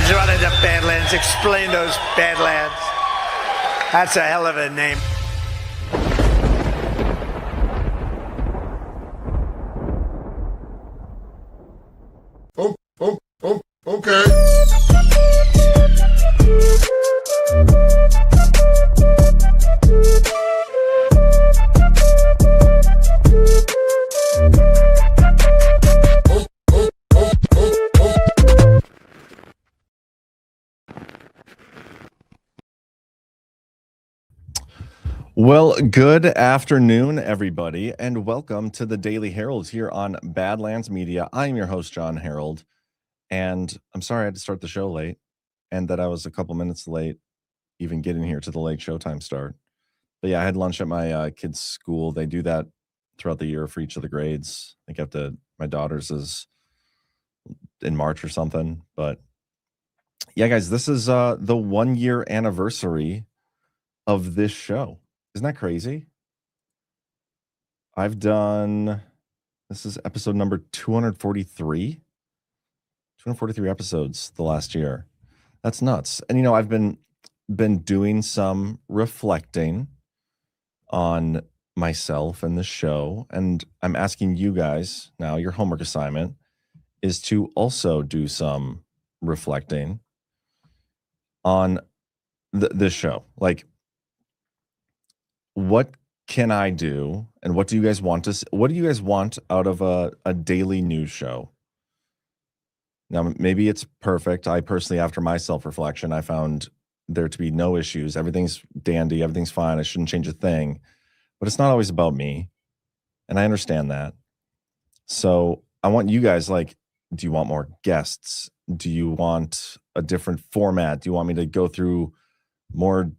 Badlands, running to Badlands. Explain those Badlands. That's a hell of a name. Okay. Well, good afternoon, everybody, and welcome to the Daily Herold here on Badlands Media. I'm your host, John Herold, and I'm sorry I had to start the show late and that I was a couple minutes late even getting here to the late showtime start. But yeah, I had lunch at my kids' school. They do that throughout the year for each of the grades. I think after my daughter's is in March or something. But yeah, guys, this is the 1 year anniversary of this show. Isn't that crazy? This is episode number 243. 243 episodes the last year. That's nuts. And I've been doing some reflecting on myself and the show, and I'm asking you guys now, your homework assignment is to also do some reflecting on this show. Like, what can I do, and what do you guys want out of a daily news show? Now, maybe it's perfect. I personally, after my self-reflection, I found there to be no issues. Everything's dandy. Everything's fine. I shouldn't change a thing. But it's not always about me, and I understand that. So I want you guys, like, do you want more guests? Do you want a different format? Do you want me to go through more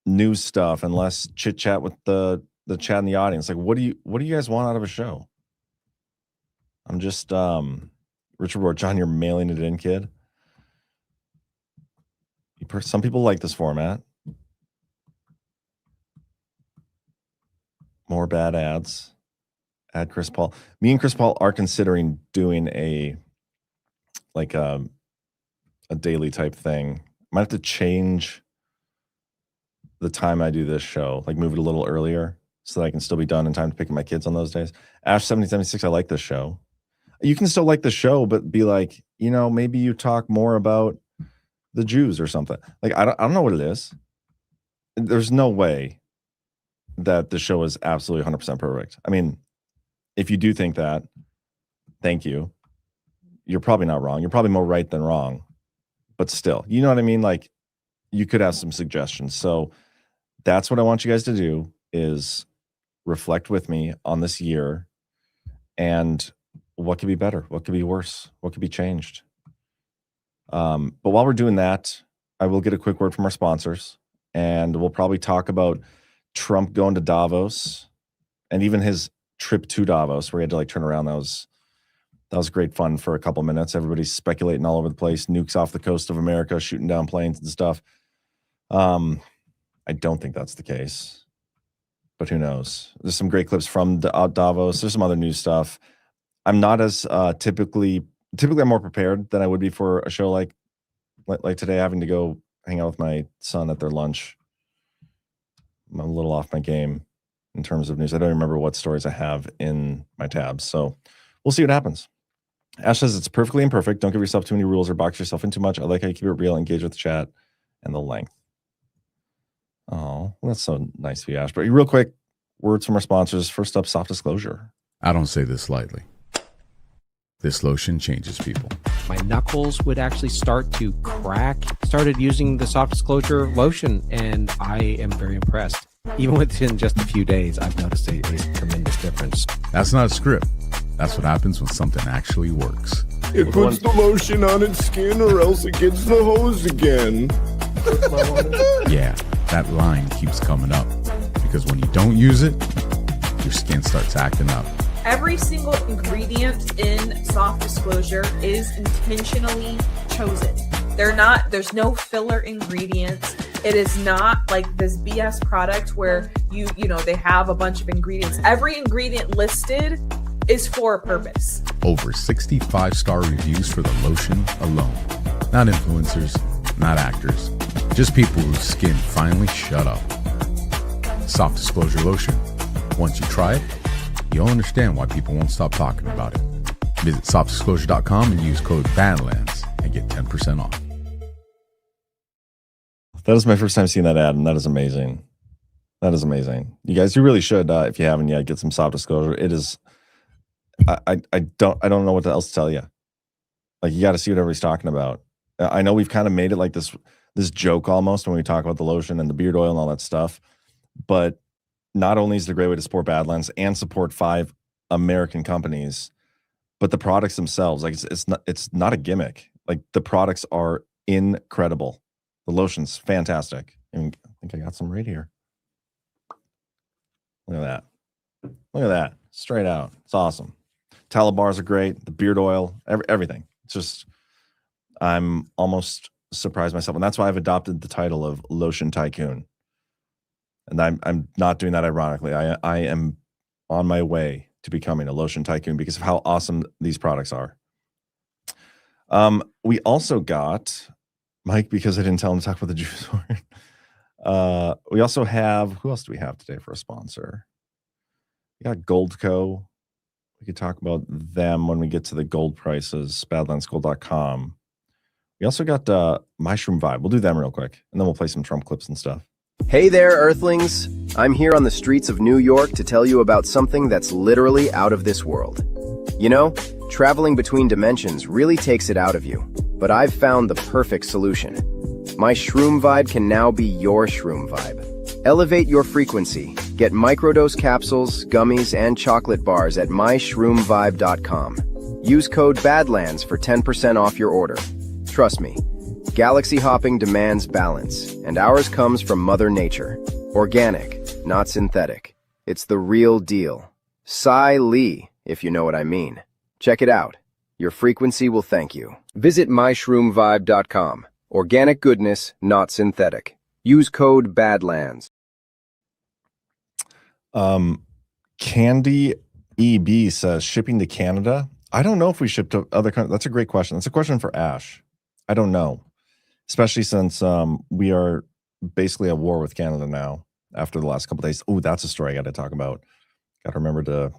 news stuff and less chit chat with the chat in the audience? Like, what do you guys want out of a show? I'm just Richard Ward, John, you're mailing it in, kid. Some people like this format. More bad ads. Add Chris Paul. Me and Chris Paul are considering doing a daily type thing. Might have to change the time I do this show, like move it a little earlier so that I can still be done in time to pick up my kids on those days. Ash 7076, I like this show. You can still like the show, but be like, maybe you talk more about the Jews or something. Like, I don't know what it is. There's no way that the show is absolutely 100% perfect. I mean, if you do think that, thank you. You're probably not wrong. You're probably more right than wrong. But still, you know what I mean? Like, you could have some suggestions. So that's what I want you guys to do, is reflect with me on this year and what could be better, what could be worse, what could be changed. But while we're doing that, I will get a quick word from our sponsors, and we'll probably talk about Trump going to Davos and even his trip to Davos, where he had to turn around. That was great fun for a couple minutes. Everybody's speculating all over the place, nukes off the coast of America, shooting down planes and stuff. I don't think that's the case, but who knows? There's some great clips from Davos. There's some other news stuff. I'm not as typically I'm more prepared than I would be for a show like today, having to go hang out with my son at their lunch. I'm a little off my game in terms of news. I don't remember what stories I have in my tabs, so we'll see what happens. Ash says it's perfectly imperfect. Don't give yourself too many rules or box yourself in too much. I like how you keep it real, engage with the chat, and the length. Oh, well, that's so nice of you, Ash. But real quick, words from our sponsors. First up, soft disclosure. I don't say this lightly. This lotion changes people. My knuckles would actually start to crack. Started using the soft disclosure lotion, and I am very impressed. Even within just a few days, I've noticed a tremendous difference. That's not a script. That's what happens when something actually works. It puts the lotion on its skin, or else it gets the hose again. Yeah, that line keeps coming up. Because when you don't use it, your skin starts acting up. Every single ingredient in soft disclosure is intentionally chosen. There's no filler ingredients. It is not like this BS product where they have a bunch of ingredients. Every ingredient listed is for a purpose. Over 65 star reviews for the lotion alone. Not influencers, not actors, just people whose skin finally shut up. Soft Disclosure Lotion. Once you try it, you'll understand why people won't stop talking about it. Visit softdisclosure.com and use code BADLANDS and get 10% off. That is my first time seeing that ad, and that is amazing. That is amazing. You guys, you really should, if you haven't yet, get some Soft Disclosure. It is, I don't know what else to tell you. Like, you got to see what everybody's talking about. I know we've kind of made it like this joke almost when we talk about the lotion and the beard oil and all that stuff, but not only is it a great way to support Badlands and support 5 American companies, but the products themselves, like it's not a gimmick. Like, the products are incredible. The lotion's fantastic. And I think I got some right here. Look at that. Look at that. Straight out. It's awesome. Tallow bars are great. The beard oil, everything. It's just, I'm almost surprised myself. And that's why I've adopted the title of Lotion Tycoon. And I'm not doing that ironically. I am on my way to becoming a lotion tycoon because of how awesome these products are. We also got, Mike, because I didn't tell him to talk about the juice horn. We also have, who else do we have today for a sponsor? We got Goldco. We could talk about them when we get to the gold prices, badlandsgold.com. We also got MyShroom Vibe. We'll do them real quick, and then we'll play some Trump clips and stuff. Hey there, Earthlings. I'm here on the streets of New York to tell you about something that's literally out of this world. You know, traveling between dimensions really takes it out of you, but I've found the perfect solution. MyShroom Vibe can now be your Shroom Vibe. Elevate your frequency. Get microdose capsules, gummies, and chocolate bars at myshroomvibe.com. Use code BADLANDS for 10% off your order. Trust me, galaxy hopping demands balance, and ours comes from Mother Nature. Organic, not synthetic. It's the real deal. Cy Lee, if you know what I mean. Check it out. Your frequency will thank you. Visit myshroomvibe.com. Organic goodness, not synthetic. Use code BADLANDS. Candy EB says, shipping to Canada? I don't know if we ship to other countries. That's a great question. That's a question for Ash. I don't know. Especially since we are basically at war with Canada now after the last couple of days. Oh, that's a story I got to talk about. Got to remember to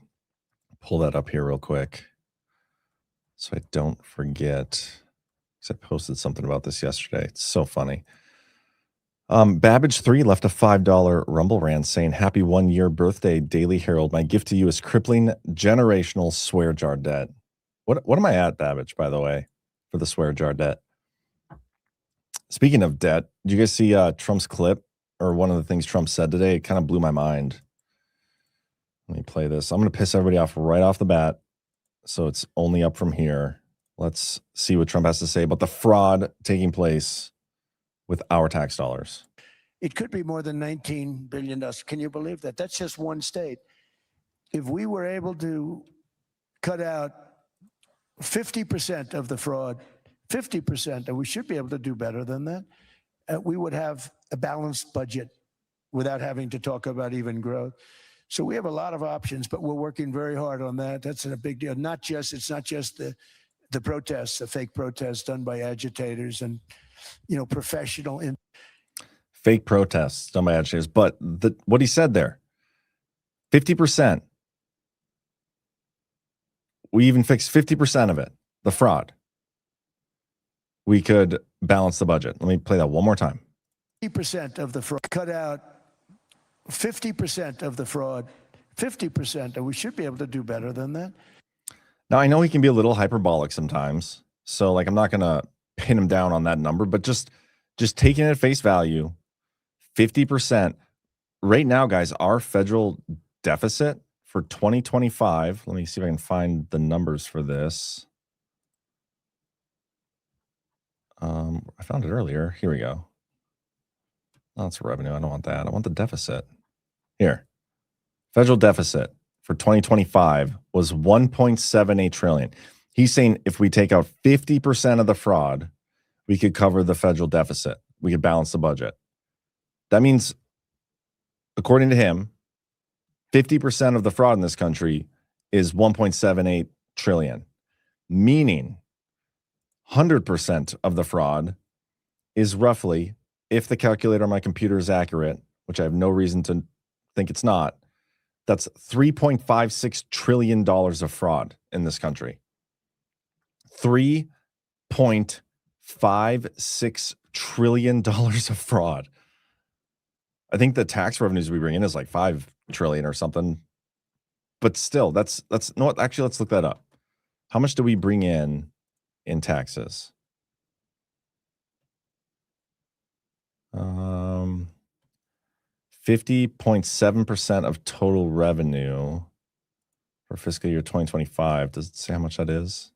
pull that up here real quick so I don't forget. Because I posted something about this yesterday. It's so funny. Babbage3 left a $5 Rumble rant saying, happy 1-year birthday, Daily Herold. My gift to you is crippling generational swear jar debt. What am I at, Babbage, by the way, for the swear jar debt? Speaking of debt, did you guys see Trump's clip or one of the things Trump said today? It kind of blew my mind. Let me play this. I'm going to piss everybody off right off the bat. So it's only up from here. Let's see what Trump has to say about the fraud taking place with our tax dollars. It could be more than $19 billion. Can you believe that? That's just one state. If we were able to cut out 50% of the fraud, 50%, and we should be able to do better than that, we would have a balanced budget without having to talk about even growth. So we have a lot of options, but we're working very hard on that. That's a big deal. It's not just the protests, the fake protests done by agitators and, professional. Fake protests done by agitators. But what he said there, 50%. We even fixed 50% of it, the fraud. We could balance the budget. Let me play that one more time. 50% of the fraud, cut out 50% of the fraud, 50%, and we should be able to do better than that. Now, I know he can be a little hyperbolic sometimes, so I'm not going to pin him down on that number, but just taking it at face value, 50%. Right now, guys, our federal deficit for 2025, let me see if I can find the numbers for this. I found it earlier. Here we go. Oh, that's revenue. I don't want that. I want the deficit. Here. Federal deficit for 2025 was 1.78 trillion. He's saying if we take out 50% of the fraud, we could cover the federal deficit. We could balance the budget. That means, according to him, 50% of the fraud in this country is 1.78 trillion, meaning 100% of the fraud is roughly, if the calculator on my computer is accurate, which I have no reason to think it's not, that's $3.56 trillion of fraud in this country. $3.56 trillion of fraud. I think the tax revenues we bring in is like 5 trillion or something. But still, that's no, actually, let's look that up. How much do we bring in taxes? 50.7% of total revenue for fiscal year 2025. Does it say how much that is?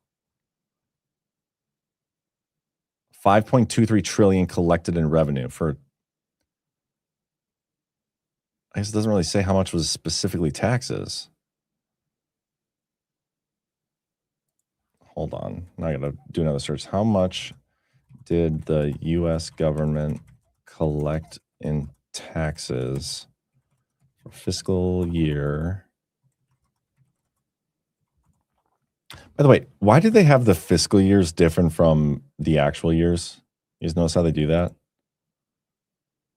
5.23 trillion collected in revenue for, I guess it doesn't really say how much was specifically taxes. Hold on. Now I got to do another search. How much did the U.S. government collect in taxes for fiscal year? By the way, why did they have the fiscal years different from the actual years? You guys notice how they do that?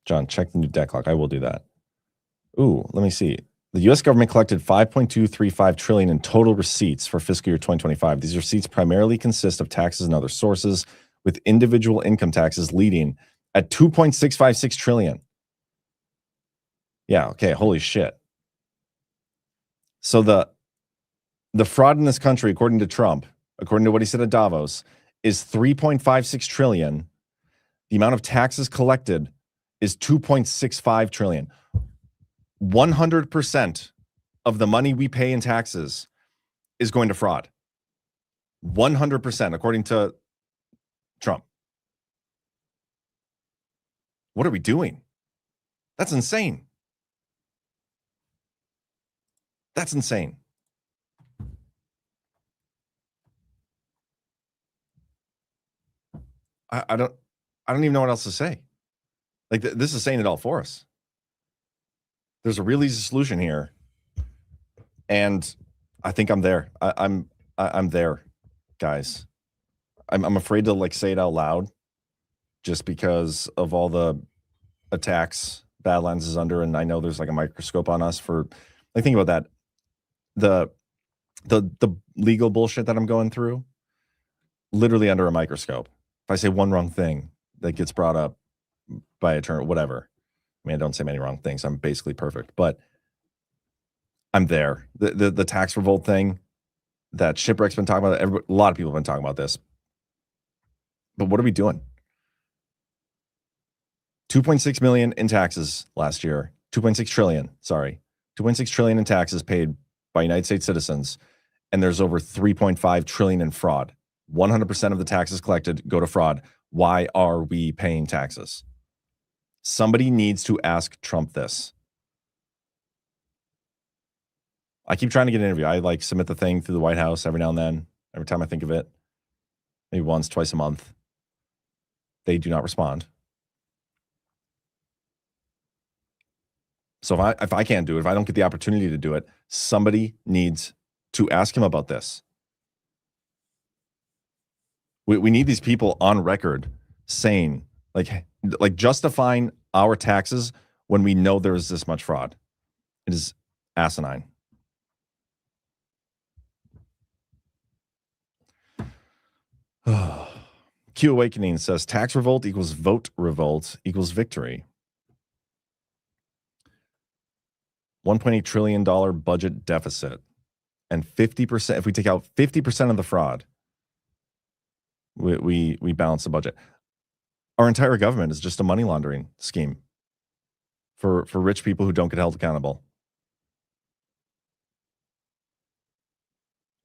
John, check the new debt clock. I will do that. Ooh, let me see. The U.S. government collected $5.235 trillion in total receipts for fiscal year 2025. These receipts primarily consist of taxes and other sources, with individual income taxes leading at $2.656 trillion. Yeah, okay, holy shit. So the fraud in this country, according to Trump, according to what he said at Davos, is $3.56 trillion. The amount of taxes collected is $2.65 trillion. 100% of the money we pay in taxes is going to fraud. 100%, according to Trump. What are we doing? That's insane. That's insane. I don't even know what else to say. Like this is saying it all for us. There's a real easy solution here, and I think I'm there. I'm there, guys. I'm afraid to like say it out loud, just because of all the attacks Badlands is under, and I know there's like a microscope on us for. Like think about that. The legal bullshit that I'm going through, literally under a microscope. If I say one wrong thing, that gets brought up by attorney, whatever. I mean, I don't say many wrong things. I'm basically perfect, but I'm there. The tax revolt thing that Shipwreck's been talking about, a lot of people have been talking about this. But what are we doing? 2.6 million in taxes last year. 2.6 trillion, sorry. 2.6 trillion in taxes paid by United States citizens, and there's over 3.5 trillion in fraud. 100% of the taxes collected go to fraud. Why are we paying taxes? Somebody needs to ask Trump this. I keep trying to get an interview. I like submit the thing through the White House every now and then, every time I think of it. Maybe once, twice a month. They do not respond. So if I can't do it, if I don't get the opportunity to do it, somebody needs to ask him about this. We need these people on record saying, like justifying our taxes when we know there is this much fraud. It is asinine. Q Awakening says tax revolt equals vote revolt equals victory. $1.8 trillion budget deficit, and 50%. If we take out 50% of the fraud, we balance the budget. Our entire government is just a money laundering scheme for rich people who don't get held accountable.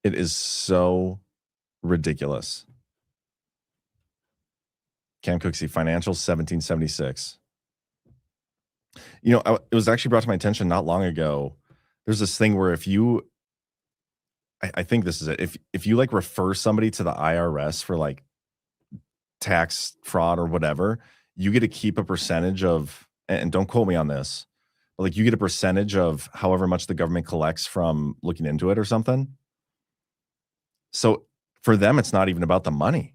It is so ridiculous. Cam Cooksey, Financial 1776. You know, it was actually brought to my attention not long ago. There's this thing where if you, I think this is it. If you like refer somebody to the IRS for like tax fraud or whatever, you get to keep a percentage of, and don't quote me on this, but like you get a percentage of however much the government collects from looking into it or something. So for them, it's not even about the money.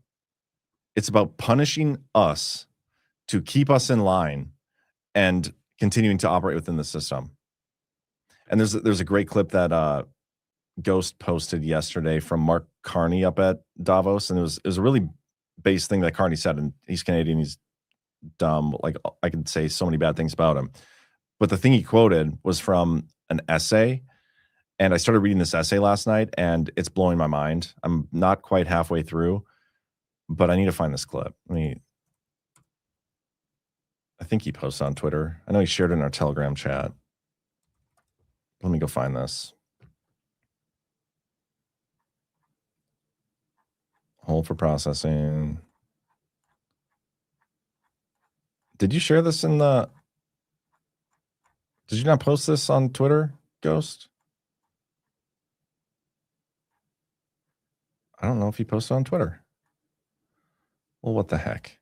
It's about punishing us to keep us in line and continuing to operate within the system. And there's a great clip that Ghost posted yesterday from Mark Carney up at Davos, and it was a really base thing that Carney said. And he's Canadian, he's dumb. Like, I could say so many bad things about him, but the thing he quoted was from an essay. And I started reading this essay last night, and it's blowing my mind. I'm not quite halfway through, but I need to find this clip. I think he posted on Twitter. I know he shared it in our Telegram chat. Let me go find this. Hold for processing. Did you share this in the... Did you not post this on Twitter, Ghost? I don't know if he posted on Twitter. Well, what the heck?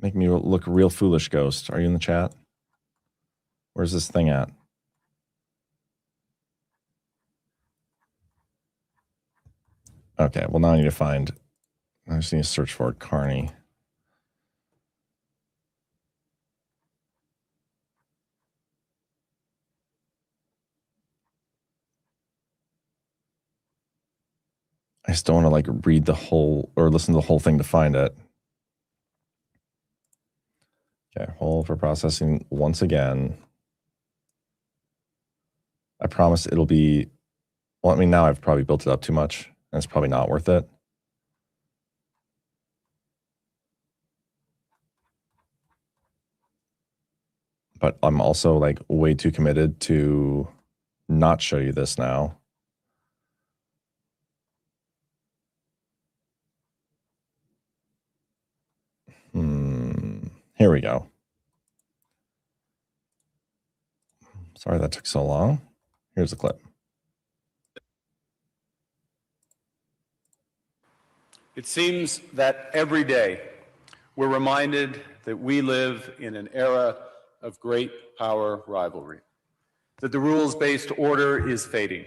Make me look real foolish, Ghost. Are you in the chat? Where's this thing at? Okay, well, now I need to find... I just need to search for it, Carney. I just don't want to like read the whole or listen to the whole thing to find it. Okay, hold for processing once again. I promise it'll be, well, I mean, now I've probably built it up too much, and it's probably not worth it. But I'm also like way too committed to not show you this now. Here we go. Sorry that took so long. Here's the clip. It seems that every day we're reminded that we live in an era of great power rivalry, that the rules-based order is fading,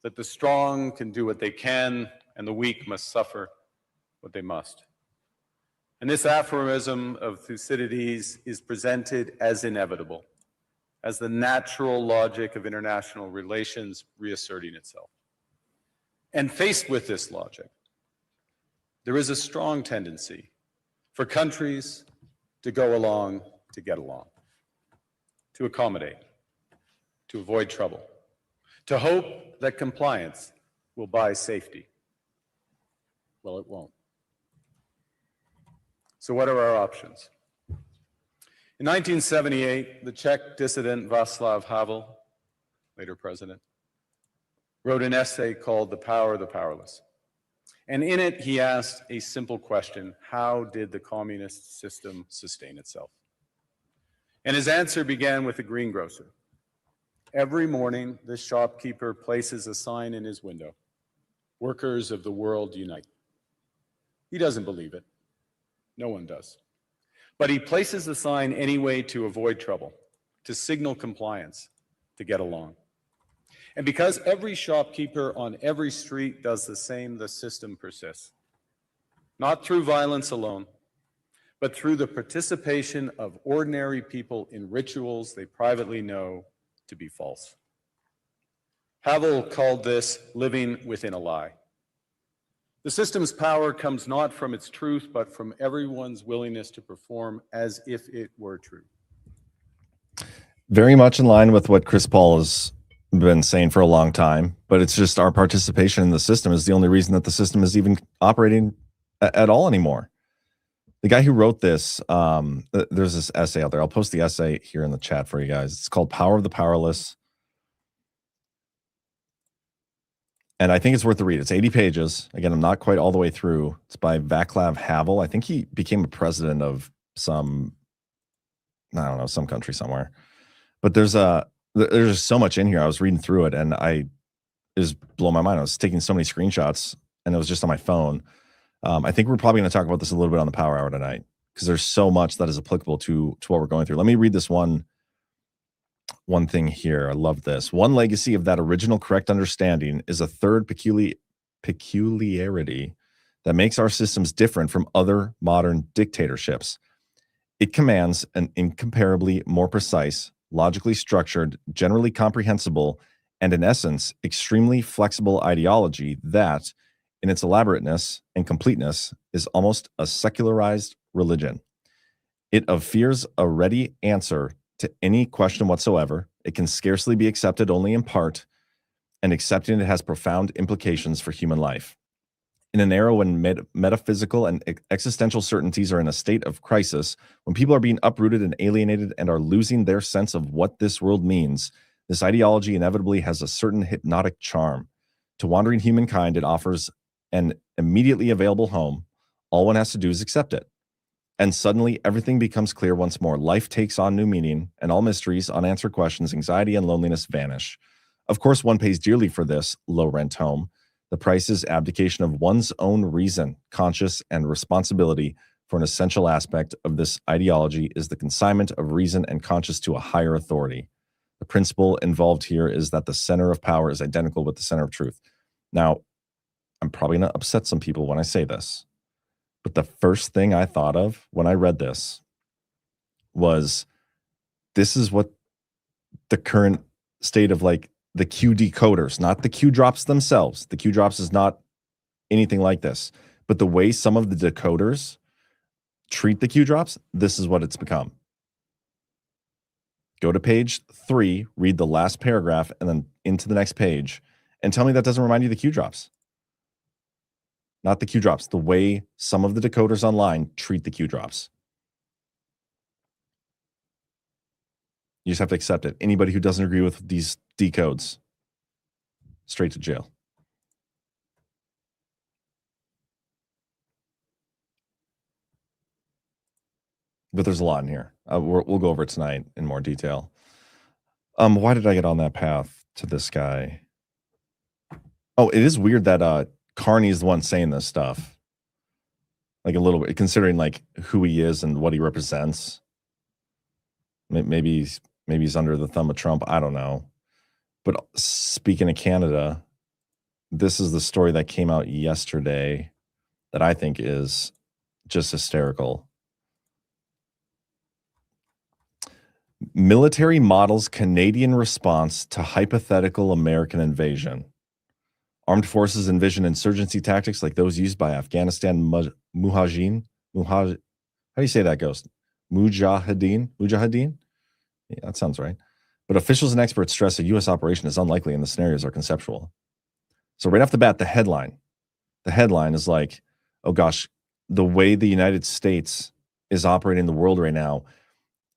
that the strong can do what they can and the weak must suffer what they must. And this aphorism of Thucydides is presented as inevitable, as the natural logic of international relations reasserting itself. And faced with this logic, there is a strong tendency for countries to go along to get along, to accommodate, to avoid trouble, to hope that compliance will buy safety. Well, it won't. So what are our options? In 1978, the Czech dissident Václav Havel, later president, wrote an essay called The Power of the Powerless. And in it, he asked a simple question: how did the communist system sustain itself? And his answer began with a greengrocer. Every morning, this shopkeeper places a sign in his window: "Workers of the world unite." He doesn't believe it. No one does. But he places the sign anyway to avoid trouble, to signal compliance, to get along. And because every shopkeeper on every street does the same, the system persists. Not through violence alone, but through the participation of ordinary people in rituals they privately know to be false. Havel called this living within a lie. The system's power comes not from its truth, but from everyone's willingness to perform as if it were true. Very much in line with what Chris Paul has been saying for a long time, but it's just our participation in the system is the only reason that the system is even operating at all anymore. The guy who wrote this, there's this essay out there. I'll post the essay here in the chat for you guys. It's called Power of the Powerless. And I think it's worth the read. It's 80 pages. Again, I'm not quite all the way through. It's by Václav Havel. I think he became a president of some, I don't know, some country somewhere. But there's just so much in here. I was reading through it, and it was blowing my mind. I was taking so many screenshots, and it was just on my phone. I think we're probably going to talk about this a little bit on the Power Hour tonight, because there's so much that is applicable to what we're going through. Let me read this one thing here. I love this. One legacy of that original correct understanding is a third peculiarity that makes our systems different from other modern dictatorships. It commands an incomparably more precise, logically structured, generally comprehensible, and in essence, extremely flexible ideology that, in its elaborateness and completeness, is almost a secularized religion. It fears a ready answer to any question whatsoever. It can scarcely be accepted only in part, and accepting it has profound implications for human life. In an era when metaphysical and existential certainties are in a state of crisis, when people are being uprooted and alienated and are losing their sense of what this world means, this ideology inevitably has a certain hypnotic charm. To wandering humankind, it offers an immediately available home. All one has to do is accept it. And suddenly, everything becomes clear once more. Life takes on new meaning, and all mysteries, unanswered questions, anxiety, and loneliness vanish. Of course, one pays dearly for this low-rent home. The price is abdication of one's own reason, conscience, and responsibility for an essential aspect of this ideology is the consignment of reason and conscience to a higher authority. The principle involved here is that the center of power is identical with the center of truth. Now, I'm probably going to upset some people when I say this, but the first thing I thought of when I read this was, this is what the current state of like the Q decoders, not the Q drops themselves. The Q drops is not anything like this, but the way some of the decoders treat the Q drops, this is what it's become. Go to page 3, read the last paragraph, and then into the next page, and tell me that doesn't remind you of the Q drops. Not the Q drops, the way some of the decoders online treat the Q drops. You just have to accept it. Anybody who doesn't agree with these decodes, straight to jail. But there's a lot in here. We'll go over it tonight in more detail. Why did I get on that path to this guy? Oh, it is weird that Carney is the one saying this stuff. Like a little bit, considering like who he is and what he represents. Maybe he's under the thumb of Trump. I don't know. But speaking of Canada, this is the story that came out yesterday that I think is just hysterical. Military models Canadian response to hypothetical American invasion. Armed forces envision insurgency tactics like those used by Afghanistan Mujahideen. How do you say that, Ghost? Mujahideen? Yeah, that sounds right. But officials and experts stress a U.S. operation is unlikely and the scenarios are conceptual. So right off the bat, the headline is like, oh gosh, the way the United States is operating in the world right now,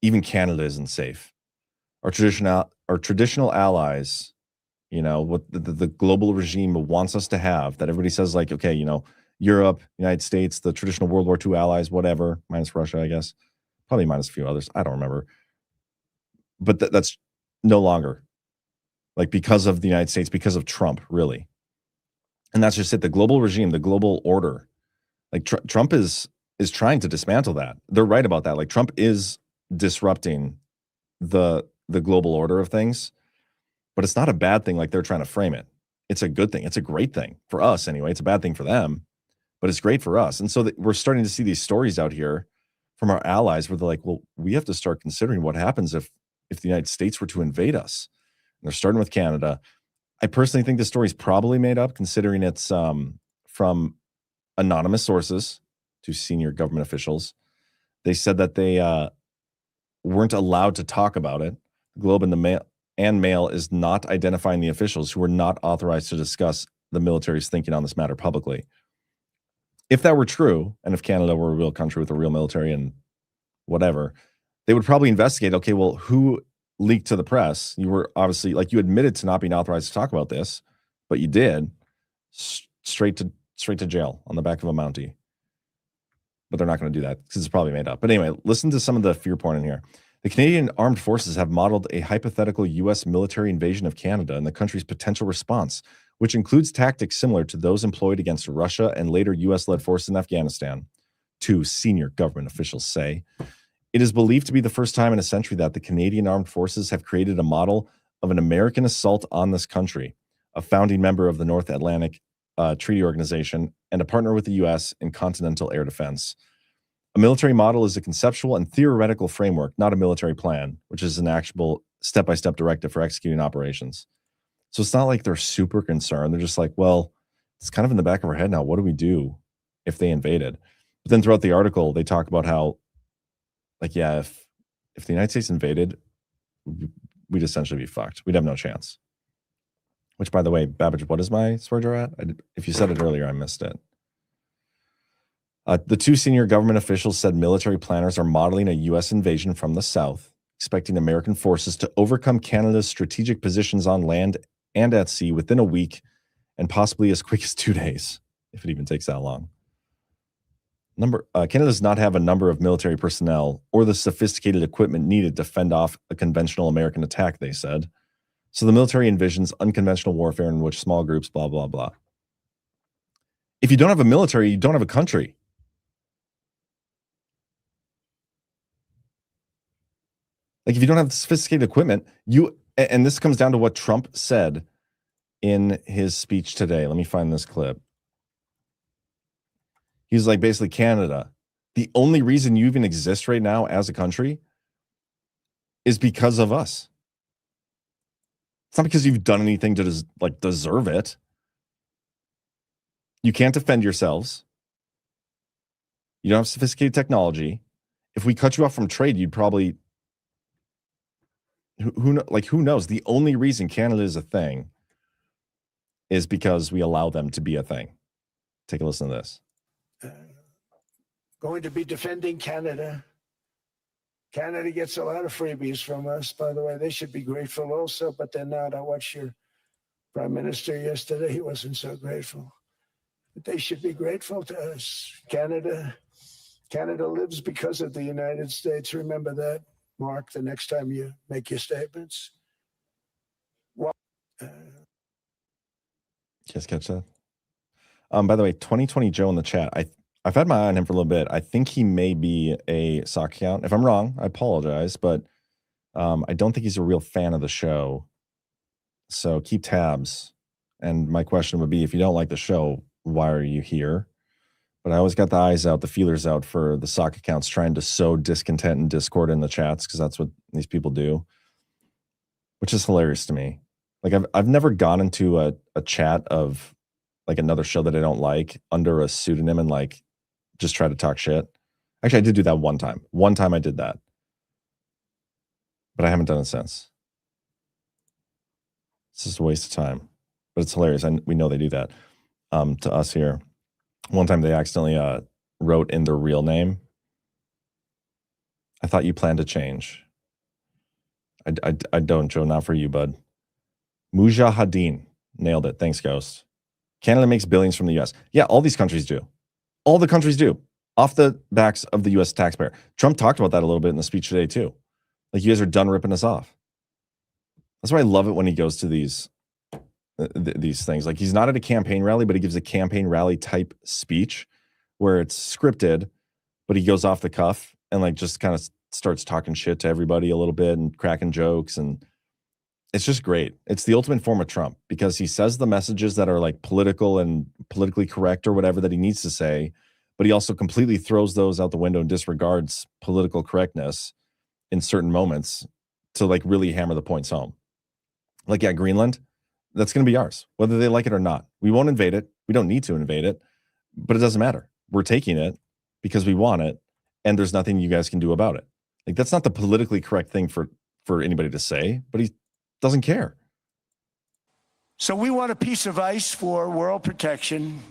even Canada isn't safe. Our traditional allies, you know, what the global regime wants us to have, that everybody says like, okay, you know, Europe, United States, the traditional World War II allies, whatever, minus Russia, I guess. Probably minus a few others. I don't remember. But that's no longer. Like because of the United States, because of Trump, really. And that's just it. The global regime, the global order. Like Trump is trying to dismantle that. They're right about that. Like Trump is disrupting the global order of things. But it's not a bad thing like they're trying to frame it. It's a good thing. It's a great thing for us anyway. It's a bad thing for them, but it's great for us. And so we're starting to see these stories out here from our allies where they're like, well, we have to start considering what happens if the United States were to invade us. And they're starting with Canada. I personally think the story's probably made up, considering it's from anonymous sources to senior government officials. They said that they weren't allowed to talk about it. The Globe and Mail is not identifying the officials who were not authorized to discuss the military's thinking on this matter publicly. If that were true, and if Canada were a real country with a real military and whatever, they would probably investigate, okay, well, who leaked to the press? You were obviously, like, you admitted to not being authorized to talk about this, but you did. Straight to jail on the back of a Mountie. But they're not going to do that because it's probably made up. But anyway, listen to some of the fear porn in here. The Canadian Armed Forces have modeled a hypothetical U.S. military invasion of Canada and the country's potential response, which includes tactics similar to those employed against Russia and later U.S.-led forces in Afghanistan, 2 senior government officials say. It is believed to be the first time in a century that the Canadian Armed Forces have created a model of an American assault on this country. A founding member of the North Atlantic Treaty Organization and a partner with the U.S. in continental air defense. A military model is a conceptual and theoretical framework, not a military plan, which is an actionable step-by-step directive for executing operations. So it's not like they're super concerned. They're just like, well, it's kind of in the back of our head now. What do we do if they invaded? But then throughout the article, they talk about how, like, yeah, if the United States invaded, we'd essentially be fucked. We'd have no chance. Which, by the way, Babbage, what is my swear jar at? If you said it earlier, I missed it. The two senior government officials said military planners are modeling a U.S. invasion from the south, expecting American forces to overcome Canada's strategic positions on land and at sea within a week, and possibly as quick as 2 days, if it even takes that long. Canada does not have a number of military personnel or the sophisticated equipment needed to fend off a conventional American attack, they said. So the military envisions unconventional warfare in which small groups, blah, blah, blah. If you don't have a military, you don't have a country. Like, if you don't have sophisticated equipment, and this comes down to what Trump said in his speech today. Let me find this clip. He's like, basically, Canada, the only reason you even exist right now as a country is because of us. It's not because you've done anything to deserve it. You can't defend yourselves. You don't have sophisticated technology. If we cut you off from trade, you'd probably, who knows? The only reason Canada is a thing is because we allow them to be a thing. Take a listen to this. Going to be defending Canada. Canada gets a lot of freebies from us, by the way. They should be grateful also, but they're not. I watched your prime minister yesterday. He wasn't so grateful. But they should be grateful to us. Canada lives because of the United States. Remember that, Mark, the next time you make your statements. Just catch that. By the way, 2020 Joe in the chat. I've had my eye on him for a little bit. I think he may be a sock account. If I'm wrong, I apologize, but I don't think he's a real fan of the show. So keep tabs. And my question would be, if you don't like the show, why are you here? But I always got the eyes out, the feelers out for the sock accounts trying to sow discontent and discord in the chats, because that's what these people do, which is hilarious to me. Like, I've never gone into a chat of like another show that I don't like under a pseudonym and like just try to talk shit. Actually, I did do that one time. One time I did that, but I haven't done it since. It's just a waste of time, but it's hilarious. And we know they do that to us here. One time they accidentally wrote in their real name. I thought you planned to change. I don't, Joe, not for you, bud. Mujahideen. Nailed it. Thanks, Ghost. Canada makes billions from the U.S. Yeah, all these countries do. All the countries do. Off the backs of the U.S. taxpayer. Trump talked about that a little bit in the speech today, too. Like, you guys are done ripping us off. That's why I love it when he goes to these things. Like, he's not at a campaign rally, but he gives a campaign rally type speech where it's scripted, but he goes off the cuff and like just kind of starts talking shit to everybody a little bit and cracking jokes, and it's just great. It's the ultimate form of Trump, because he says the messages that are like political and politically correct or whatever that he needs to say, but he also completely throws those out the window and disregards political correctness in certain moments to like really hammer the points home. Like, yeah, Greenland, that's going to be ours, whether they like it or not. We won't invade it. We don't need to invade it, but it doesn't matter. We're taking it because we want it, and there's nothing you guys can do about it. Like, that's not the politically correct thing for anybody to say, but he doesn't care. So we want a piece of ice for world protection,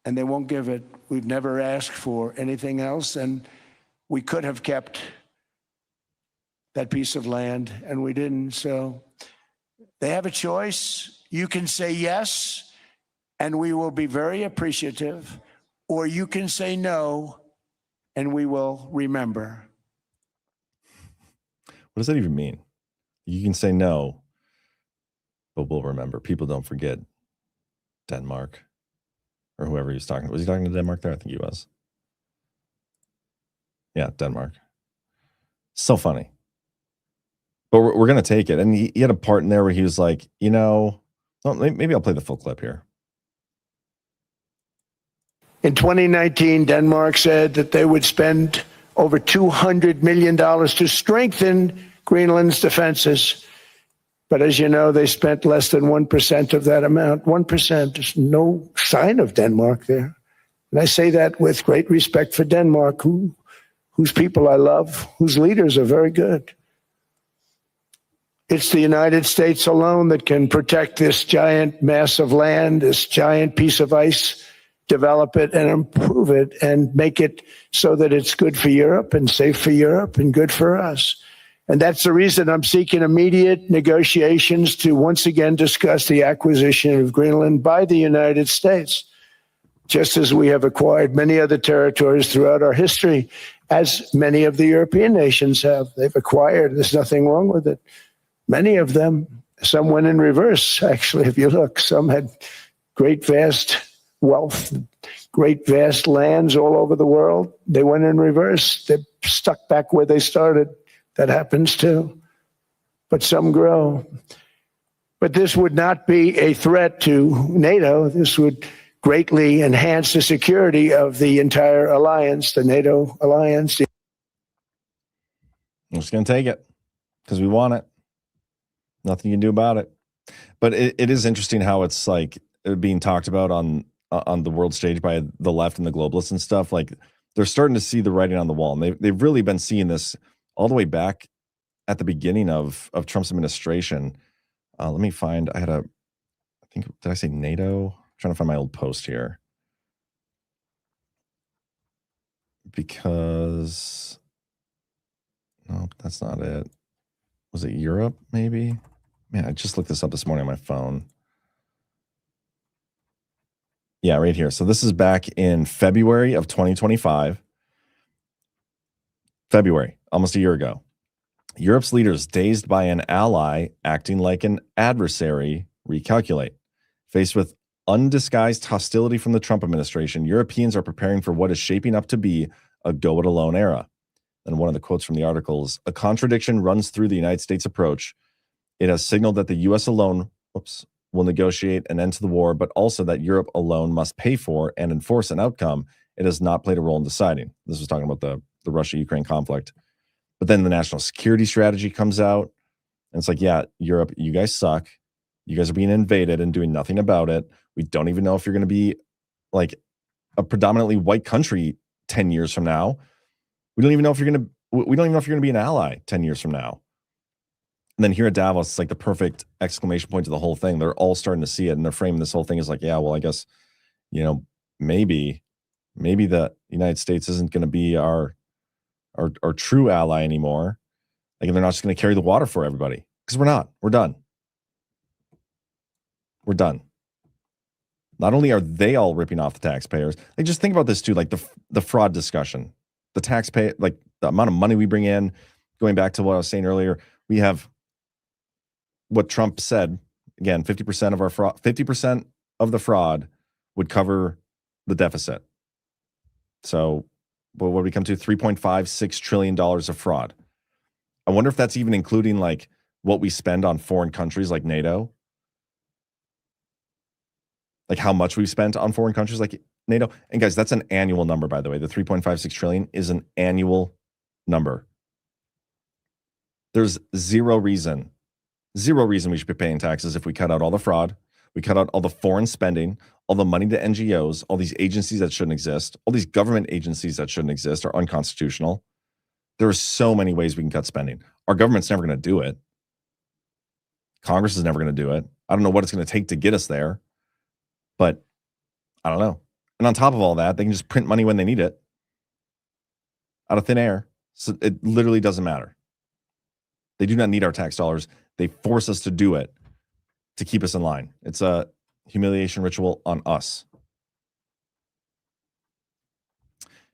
and they won't give it. We've never asked for anything else, and we could have kept that piece of land, and we didn't. So they have a choice. You can say yes, and we will be very appreciative, or you can say no, and we will remember. What does that even mean? You can say no, but we'll remember. People don't forget Denmark or whoever he was talking to. Was he talking to Denmark there? I think he was. Yeah, Denmark. So funny. But we're going to take it. And he had a part in there where he was like, maybe I'll play the full clip here. In 2019, Denmark said that they would spend over $200 million to strengthen Greenland's defenses. But as you know, they spent less than 1% of that amount. 1%. There's no sign of Denmark there. And I say that with great respect for Denmark, whose people I love, whose leaders are very good. It's the United States alone that can protect this giant mass of land, this giant piece of ice, develop it and improve it and make it so that it's good for Europe and safe for Europe and good for us. And that's the reason I'm seeking immediate negotiations to once again discuss the acquisition of Greenland by the United States, just as we have acquired many other territories throughout our history, as many of the European nations have. They've acquired, there's nothing wrong with it. Many of them, some went in reverse, actually, if you look. Some had great, vast wealth, great, vast lands all over the world. They went in reverse. They're stuck back where they started. That happens too. But some grow. But this would not be a threat to NATO. This would greatly enhance the security of the entire alliance, the NATO alliance. I'm just going to take it because we want it. Nothing you can do about it. But it is interesting how it's like being talked about on the world stage by the left and the globalists and stuff. Like they're starting to see the writing on the wall, and they've really been seeing this all the way back at the beginning of Trump's administration. Let me find. I think did I say NATO? I'm trying to find my old post here because no, that's not it. Was it Europe? Maybe. Man, I just looked this up this morning on my phone. Yeah, right here. So this is back in February of 2025. February, almost a year ago. Europe's leaders, dazed by an ally acting like an adversary, recalculate. Faced with undisguised hostility from the Trump administration, Europeans are preparing for what is shaping up to be a go-it-alone era. And one of the quotes from the article is, a contradiction runs through the United States approach. It has signaled that the U.S. alone will negotiate an end to the war, but also that Europe alone must pay for and enforce an outcome it has not played a role in deciding. This was talking about the Russia-Ukraine conflict. But then the national security strategy comes out, and it's like, yeah, Europe, you guys suck. You guys are being invaded and doing nothing about it. We don't even know if you're going to be like a predominantly white country 10 years from now. We don't even know if you're going to be an ally 10 years from now. And then here at Davos, it's like the perfect exclamation point to the whole thing. They're all starting to see it, and they're framing this whole thing as like, yeah, well, I guess, maybe the United States isn't going to be our true ally anymore. Like, they're not just going to carry the water for everybody, because we're not. We're done. We're done. Not only are they all ripping off the taxpayers, like, just think about this too, like the fraud discussion, the taxpayer, like the amount of money we bring in. Going back to what I was saying earlier, we have what Trump said, again, 50% of our fraud, 50% of the fraud would cover the deficit. So what would we come to? $3.56 trillion of fraud. I wonder if that's even including like what we spend on foreign countries like NATO. Like how much we've spent on foreign countries like NATO. And guys, that's an annual number, by the way. The 3.56 trillion is an annual number. There's zero reason we should be paying taxes if we cut out all the fraud, we cut out all the foreign spending, all the money to NGOs, all these agencies that shouldn't exist, all these government agencies that shouldn't exist are unconstitutional. There are so many ways we can cut spending. Our government's never going to do it. Congress is never going to do it. I don't know what it's going to take to get us there, but I don't know. And on top of all that, they can just print money when they need it out of thin air. So it literally doesn't matter. They do not need our tax dollars. They force us to do it to keep us in line. It's a humiliation ritual on us.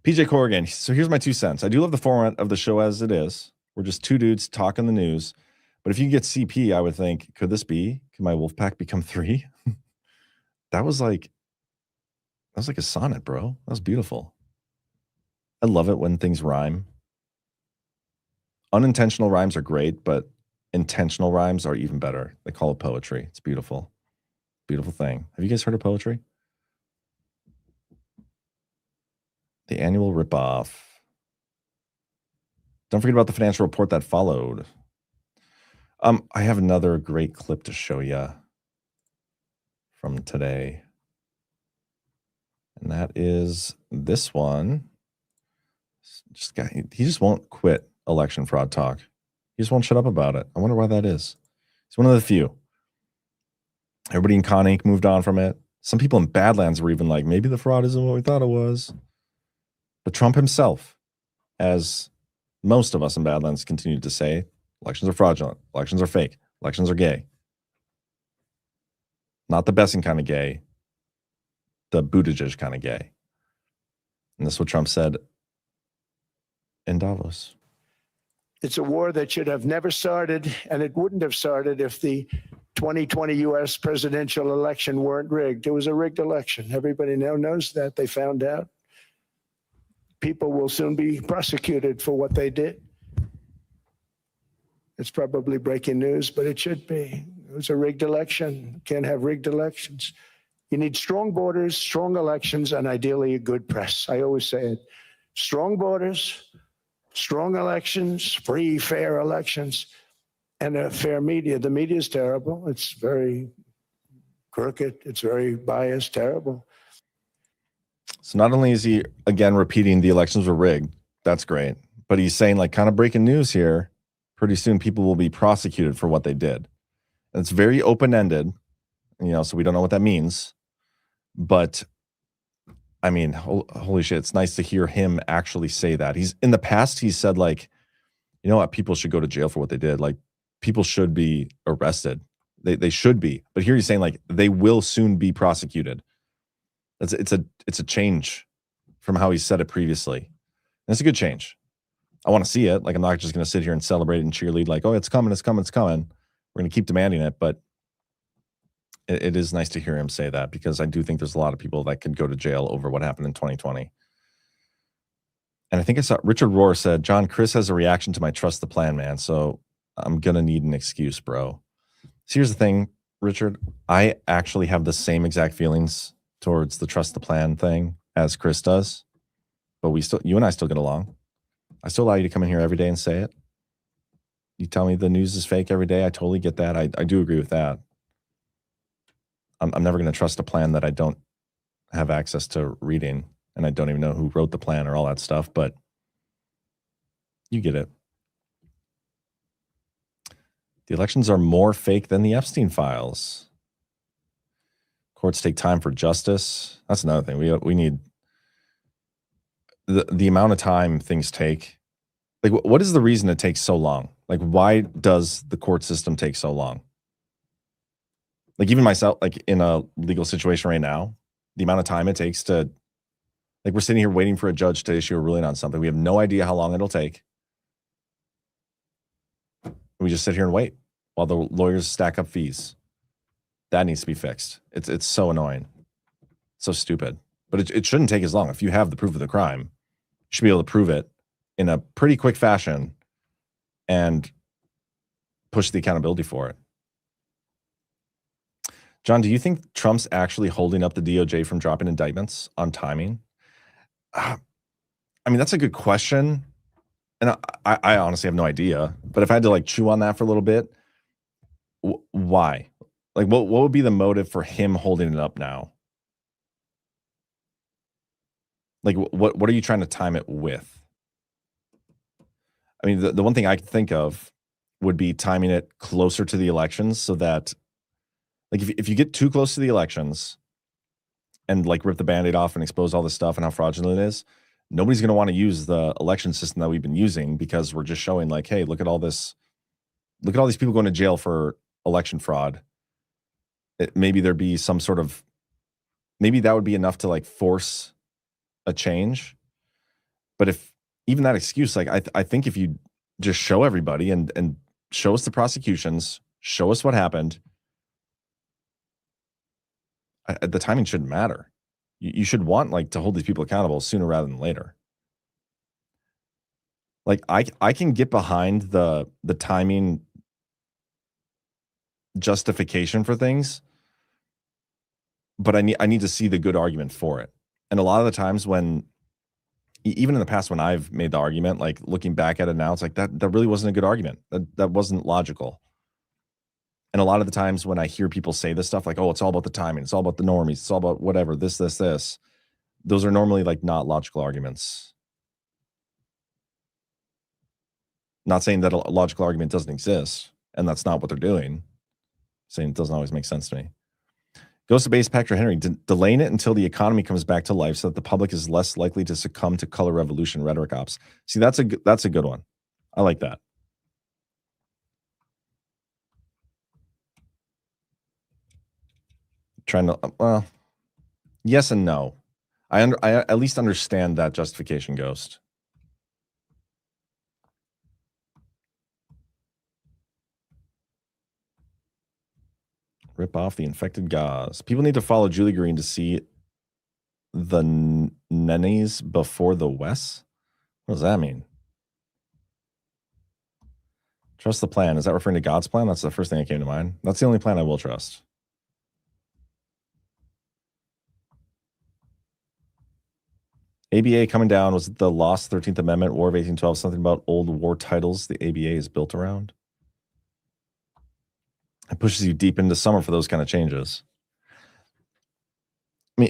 PJ Corrigan. So here's my 2 cents. I do love the format of the show as it is. We're just two dudes talking the news. But if you get CP, I would think, could my wolf pack become 3? That was like a sonnet, bro. That was beautiful. I love it when things rhyme. Unintentional rhymes are great, but intentional rhymes are even better. They call it poetry. It's beautiful. Beautiful thing. Have you guys heard of poetry? The annual ripoff. Don't forget about the financial report that followed. I have another great clip to show you from today. And that is this one. He just won't quit election fraud talk. He just won't shut up about it. I wonder why that is. He's one of the few. Everybody in Con Inc. moved on from it. Some people in Badlands were even like, maybe the fraud isn't what we thought it was. But Trump himself, as most of us in Badlands continued to say, elections are fraudulent. Elections are fake. Elections are gay. Not the Bessing kind of gay. The Buttigieg kind of gay. And this is what Trump said in Davos. It's a war that should have never started, and it wouldn't have started if the 2020 U.S. presidential election weren't rigged. It was a rigged election. Everybody now knows that. They found out. People will soon be prosecuted for what they did. It's probably breaking news, but it should be. It was a rigged election. You can't have rigged elections. You need strong borders, strong elections, and ideally a good press. I always say it. Strong borders, strong elections, free, fair elections, and a fair media. The media is terrible. It's very crooked. It's very biased, terrible. So not only is he, again, repeating the elections were rigged, that's great, but he's saying, like, kind of breaking news here, pretty soon people will be prosecuted for what they did. And it's very open-ended, so we don't know what that means. But, I mean, holy shit, it's nice to hear him actually say that. In the past, he said, like, you know what, people should go to jail for what they did. Like, people should be arrested. They should be. But here he's saying, like, they will soon be prosecuted. It's a change from how he said it previously. And it's a good change. I want to see it. Like, I'm not just going to sit here and celebrate and cheerlead like, oh, it's coming, it's coming, it's coming. We're going to keep demanding it. But it is nice to hear him say that, because I do think there's a lot of people that could go to jail over what happened in 2020. And I think I saw Richard Rohr said, John, Chris has a reaction to my trust the plan, man. So I'm going to need an excuse, bro. So here's the thing, Richard. I actually have the same exact feelings towards the trust the plan thing as Chris does. But you and I still get along. I still allow you to come in here every day and say it. You tell me the news is fake every day. I totally get that. I do agree with that. I'm never going to trust a plan that I don't have access to reading, and I don't even know who wrote the plan or all that stuff, but you get it. The elections are more fake than the Epstein files. Courts take time for justice. That's another thing. We need the amount of time things take. Like, what is the reason it takes so long? Like, why does the court system take so long? Like, even myself, like, in a legal situation right now, the amount of time it takes to, like, we're sitting here waiting for a judge to issue a ruling on something. We have no idea how long it'll take. We just sit here and wait while the lawyers stack up fees. That needs to be fixed. It's so annoying. So stupid. But it shouldn't take as long. If you have the proof of the crime, you should be able to prove it in a pretty quick fashion and push the accountability for it. John, do you think Trump's actually holding up the DOJ from dropping indictments on timing? I mean, that's a good question. And I honestly have no idea. But if I had to, like, chew on that for a little bit, why? Like, what would be the motive for him holding it up now? Like, what are you trying to time it with? I mean, the one thing I could think of would be timing it closer to the elections, so that, like, if you get too close to the elections and, like, rip the Band-Aid off and expose all this stuff and how fraudulent it is, nobody's going to want to use the election system that we've been using, because we're just showing, like, hey, look at all this. Look at all these people going to jail for election fraud. Maybe there'd be some sort of, maybe that would be enough to, like, force a change. But if even that excuse, like, I think if you just show everybody and show us the prosecutions, show us what happened, the timing shouldn't matter. You should want, like, to hold these people accountable sooner rather than later. Like, I can get behind the timing justification for things, but I need to see the good argument for it. And a lot of the times when even in the past when I've made the argument, like looking back at it now, it's like that really wasn't a good argument. That wasn't logical. And a lot of the times when I hear people say this stuff, like, oh, it's all about the timing, it's all about the normies, it's all about whatever, this, those are normally like not logical arguments. Not saying that a logical argument doesn't exist, and that's not what they're doing. Saying it doesn't always make sense to me. Goes to base Patrick Henry, delaying it until the economy comes back to life so that the public is less likely to succumb to color revolution rhetoric ops. See, that's a good one. I like that. Trying to, well, yes and no. I at least understand that justification, Ghost. Rip off the infected gauze. People need to follow Julie Green to see the nennies before the Wes. What does that mean? Trust the plan. Is that referring to God's plan? That's the first thing that came to mind. That's the only plan I will trust. ABA coming down. Was it the lost 13th Amendment, War of 1812, something about old war titles the ABA is built around? It pushes you deep into summer for those kind of changes. I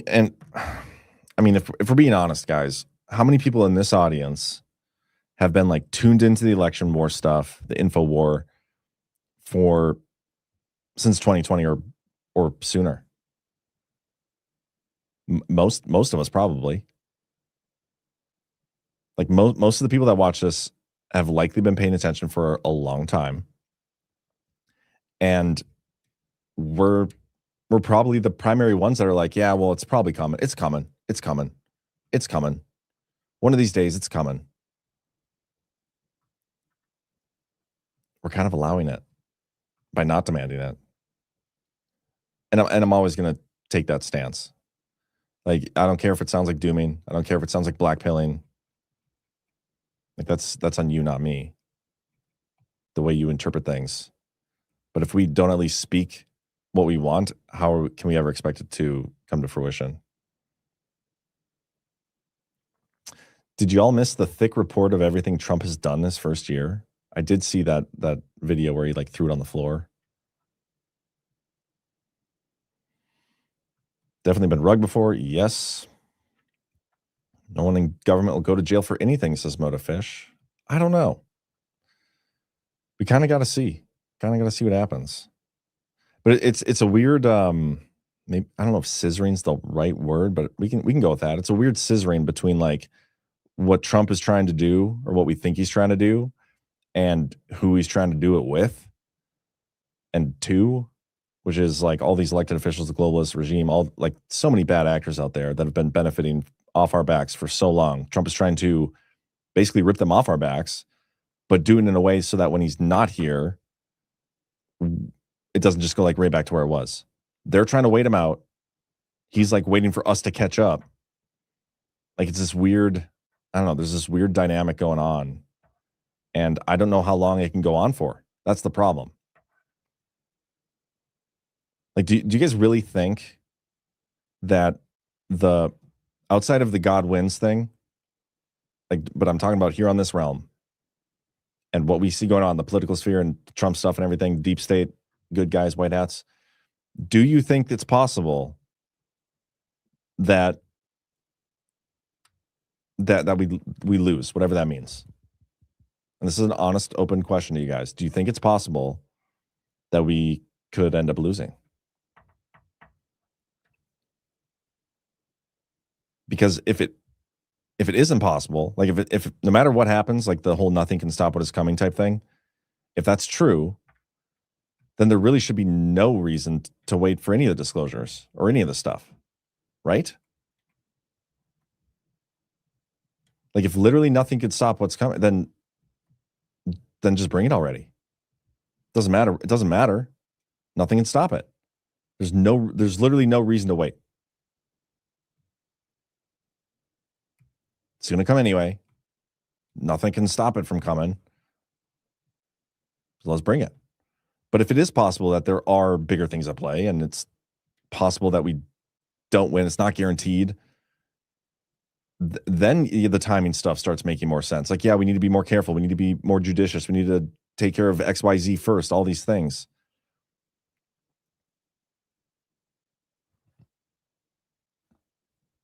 mean, if we're being honest, guys, how many people in this audience have been like tuned into the election war stuff, the info war, since 2020 or sooner? Most of us probably. Like most of the people that watch this have likely been paying attention for a long time. And we're probably the primary ones that are like, yeah, well, it's probably coming. It's coming. It's coming. It's coming. One of these days, it's coming. We're kind of allowing it by not demanding it. And I'm always going to take that stance. Like, I don't care if it sounds like dooming. I don't care if it sounds like blackpilling. Like, that's on you, not me. The way you interpret things. But if we don't at least speak what we want, how can we ever expect it to come to fruition? Did you all miss the thick report of everything Trump has done this first year? I did see that video where he like threw it on the floor. Definitely been rugged before. Yes. No one in government will go to jail for anything, says Motifish. I don't know. We kind of got to see. Kind of got to see what happens. But it's a weird, maybe, I don't know if scissoring's the right word, but we can go with that. It's a weird scissoring between like what Trump is trying to do or what we think he's trying to do and who he's trying to do it with. And two, which is like all these elected officials, the globalist regime, all like so many bad actors out there that have been benefiting off our backs for so long. Trump is trying to basically rip them off our backs, but do it in a way so that when he's not here, it doesn't just go like right back to where it was. They're trying to wait him out. He's like waiting for us to catch up. Like it's this weird, I don't know, there's this weird dynamic going on. And I don't know how long it can go on for. That's the problem. Like, do you guys really think that the outside of the God wins thing, like, but I'm talking about here on this realm and what we see going on in the political sphere and Trump stuff and everything, deep state, good guys, white hats. Do you think it's possible that we lose, whatever that means? And this is an honest, open question to you guys. Do you think it's possible that we could end up losing? Because if it isn't possible, like if no matter what happens, like the whole nothing can stop what is coming type thing, if that's true, then there really should be no reason to wait for any of the disclosures or any of the stuff, right? Like if literally nothing could stop what's coming, then just bring it already. Doesn't matter. It doesn't matter. Nothing can stop it. There's literally no reason to wait. It's going to come anyway. Nothing can stop it from coming. So let's bring it. But if it is possible that there are bigger things at play and it's possible that we don't win, it's not guaranteed. then the timing stuff starts making more sense. Like, yeah, we need to be more careful. We need to be more judicious. We need to take care of XYZ first, all these things.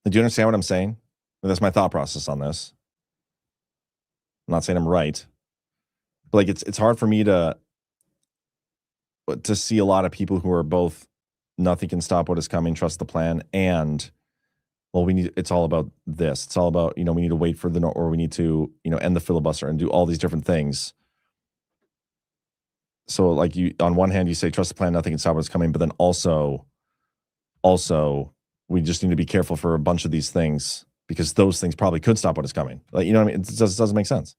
Do you understand what I'm saying? That's my thought process on this. I'm not saying I'm right, but like it's hard for me to see a lot of people who are both nothing can stop what is coming, trust the plan, and well, it's all about this. It's all about, we need to wait for or we need to, end the filibuster and do all these different things. So like on one hand, you say, trust the plan, nothing can stop what's coming. But then also we just need to be careful for a bunch of these things because those things probably could stop what is coming. Like, you know what I mean? It just doesn't make sense.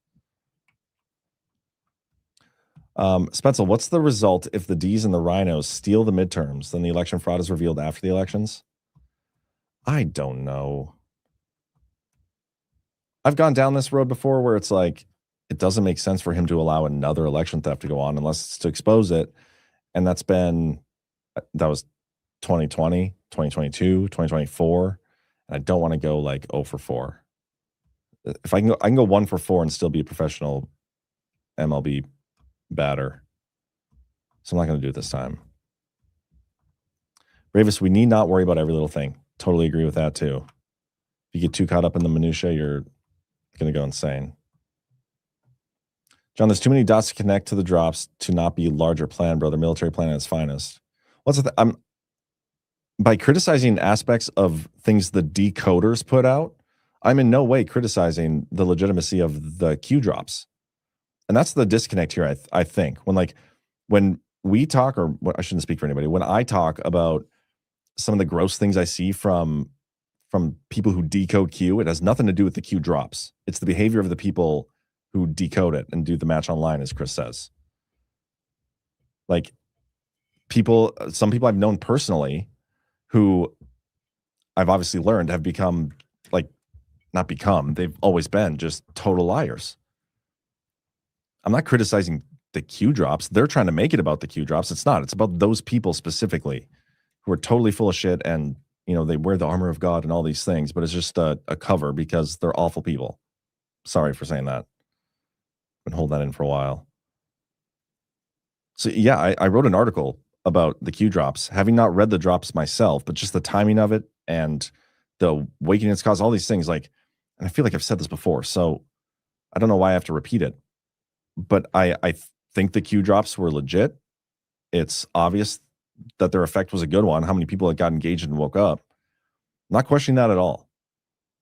Spetzel, what's the result if the D's and the rhinos steal the midterms, then the election fraud is revealed after the elections? I don't know. I've gone down this road before where it's like, it doesn't make sense for him to allow another election theft to go on unless it's to expose it. And that was 2020, 2022, 2024. And I don't want to go like 0 for 4. If I can go 1 for 4 and still be a professional MLB batter. So I'm not going to do it this time. Ravis, we need not worry about every little thing. Totally agree with that too. If you get too caught up in the minutia, you're going to go insane. John, there's too many dots to connect to the drops to not be larger plan, brother. Military plan at its finest. What's the I'm by criticizing aspects of things the decoders put out, I'm in no way criticizing the legitimacy of the Q drops. And that's the disconnect here, I think. When we talk, or I shouldn't speak for anybody, when I talk about some of the gross things I see from people who decode Q, it has nothing to do with the Q drops. It's the behavior of the people who decode it and do the match online, as Chris says. Like some people I've known personally who I've obviously learned have become they've always been just total liars. I'm not criticizing the Q drops. They're trying to make it about the Q drops. It's not. It's about those people specifically who are totally full of shit and, they wear the armor of God and all these things, but it's just a cover because they're awful people. Sorry for saying that. Been holding that in for a while. So yeah, I wrote an article about the Q drops, having not read the drops myself, but just the timing of it and the waking its cause, all these things. And I feel like I've said this before, so I don't know why I have to repeat it. But I think the Q drops were legit. It's obvious that their effect was a good one. How many people had got engaged and woke up? I'm not questioning that at all.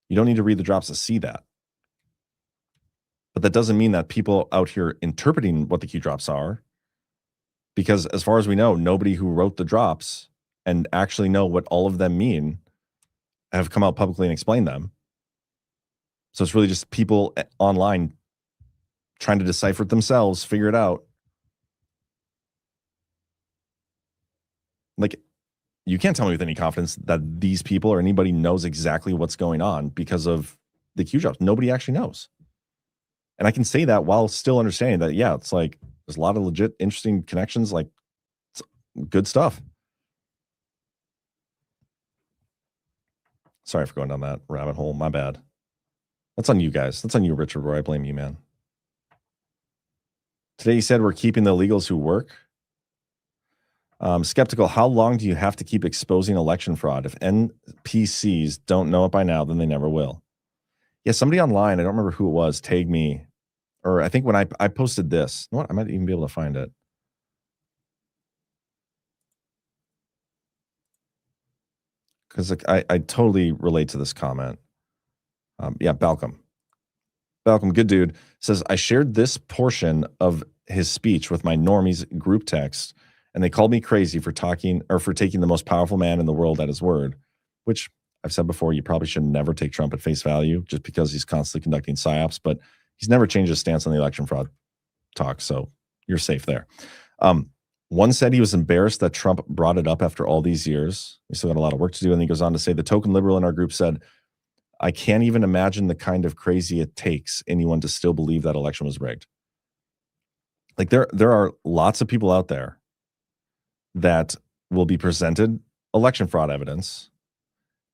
You don't need to read the drops to see that. But that doesn't mean that people out here interpreting what the Q drops are, because as far as we know, nobody who wrote the drops and actually know what all of them mean have come out publicly and explained them. So it's really just people online trying to decipher it themselves, figure it out. You can't tell me with any confidence that these people or anybody knows exactly what's going on because of the Q drops. Nobody actually knows. And I can say that while still understanding that, yeah, it's there's a lot of legit, interesting connections, it's good stuff. Sorry for going down that rabbit hole. My bad. That's on you guys. That's on you, Richard Roy. I blame you, man. Today you said we're keeping the illegals who work. Skeptical, how long do you have to keep exposing election fraud? If NPCs don't know it by now, then they never will. Yeah, somebody online, I don't remember who it was, tagged me. Or I think when I posted this, you know what? I might even be able to find it. Because I totally relate to this comment. Yeah, Balcom, good dude, says, I shared this portion of his speech with my normies group text, and they called me crazy for taking the most powerful man in the world at his word, which I've said before, you probably should never take Trump at face value just because he's constantly conducting psyops, but he's never changed his stance on the election fraud talk, so you're safe there. One said he was embarrassed that Trump brought it up after all these years. We still got a lot of work to do, and he goes on to say, the token liberal in our group said, I can't even imagine the kind of crazy it takes anyone to still believe that election was rigged. There are lots of people out there that will be presented election fraud evidence,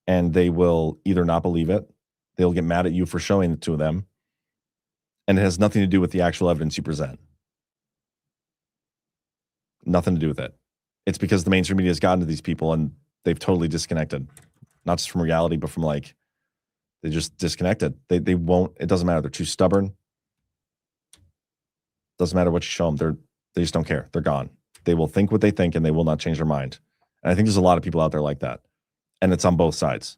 and they will either not believe it, They'll get mad at you for showing it to them. And it has nothing to do with the actual evidence you present. Nothing to do with it. It's because the mainstream media has gotten to these people and they've totally disconnected. Not just from reality, but from like, they just disconnected. They won't, it doesn't matter. They're too stubborn. Doesn't matter what you show them. They just don't care. They're gone. They will think what they think and they will not change their mind. And I think there's a lot of people out there like that. And it's on both sides.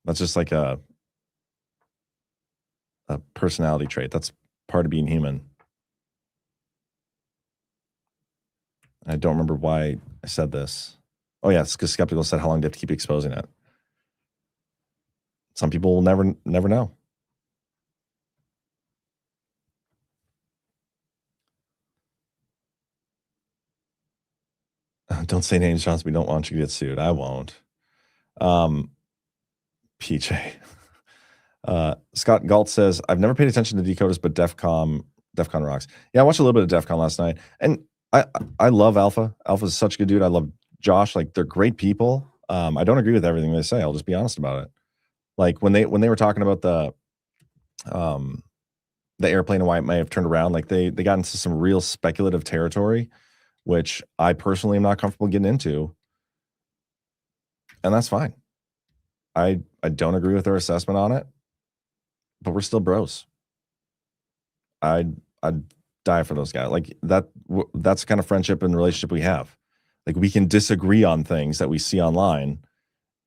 That's just like a personality trait. That's part of being human. I don't remember why I said this. Oh yeah, it's because Skeptical said how long do you have to keep exposing it. Some people will never know. Don't say names, Johnson. We don't want you to get sued. I won't. PJ. Scott Galt says, I've never paid attention to decoders, but DEFCON rocks. Yeah, I watched a little bit of DEFCON last night. And I love Alpha. Alpha's such a good dude. I love Josh. Like, they're great people. I don't agree with everything they say. I'll just be honest about it. Like when they were talking about the airplane and why it may have turned around, like they got into some real speculative territory, which I personally am not comfortable getting into. And that's fine. I don't agree with their assessment on it, but we're still bros. I'd die for those guys. Like that's the kind of friendship and relationship we have. Like we can disagree on things that we see online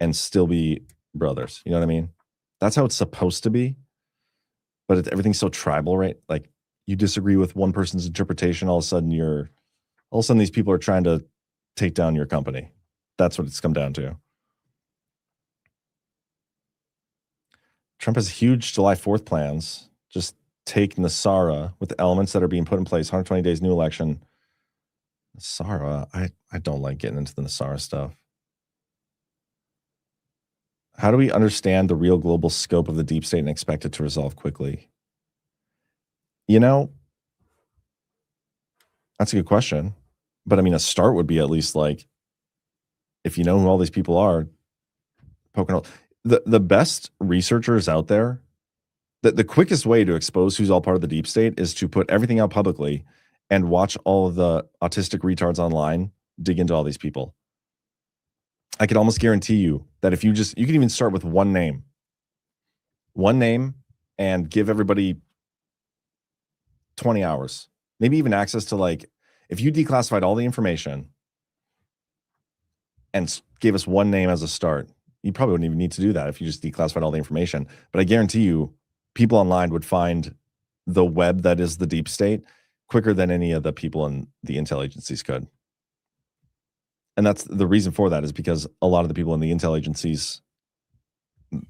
and still be brothers. You know what I mean? That's how it's supposed to be. But everything's so tribal, right? Like you disagree with one person's interpretation, all of a sudden these people are trying to take down your company. That's what it's come down to. Trump has huge July 4th plans. Just take Nasara with the elements that are being put in place. 120 days, new election. Nasara, I don't like getting into the Nasara stuff. How do we understand the real global scope of the deep state and expect it to resolve quickly? You know, that's a good question. But I mean, a start would be at least like, if you know who all these people are, poking out. The best researchers out there, the quickest way to expose who's all part of the deep state is to put everything out publicly and watch all of the autistic retards online dig into all these people. I could almost guarantee you that if you can even start with one name and give everybody 20 hours, maybe even access to, like, if you declassified all the information and gave us one name as a start, you probably wouldn't even need to do that if you just declassified all the information. But I guarantee you people online would find the web that is the deep state quicker than any of the people in the intel agencies could. And that's the reason for that, is because a lot of the people in the intel agencies,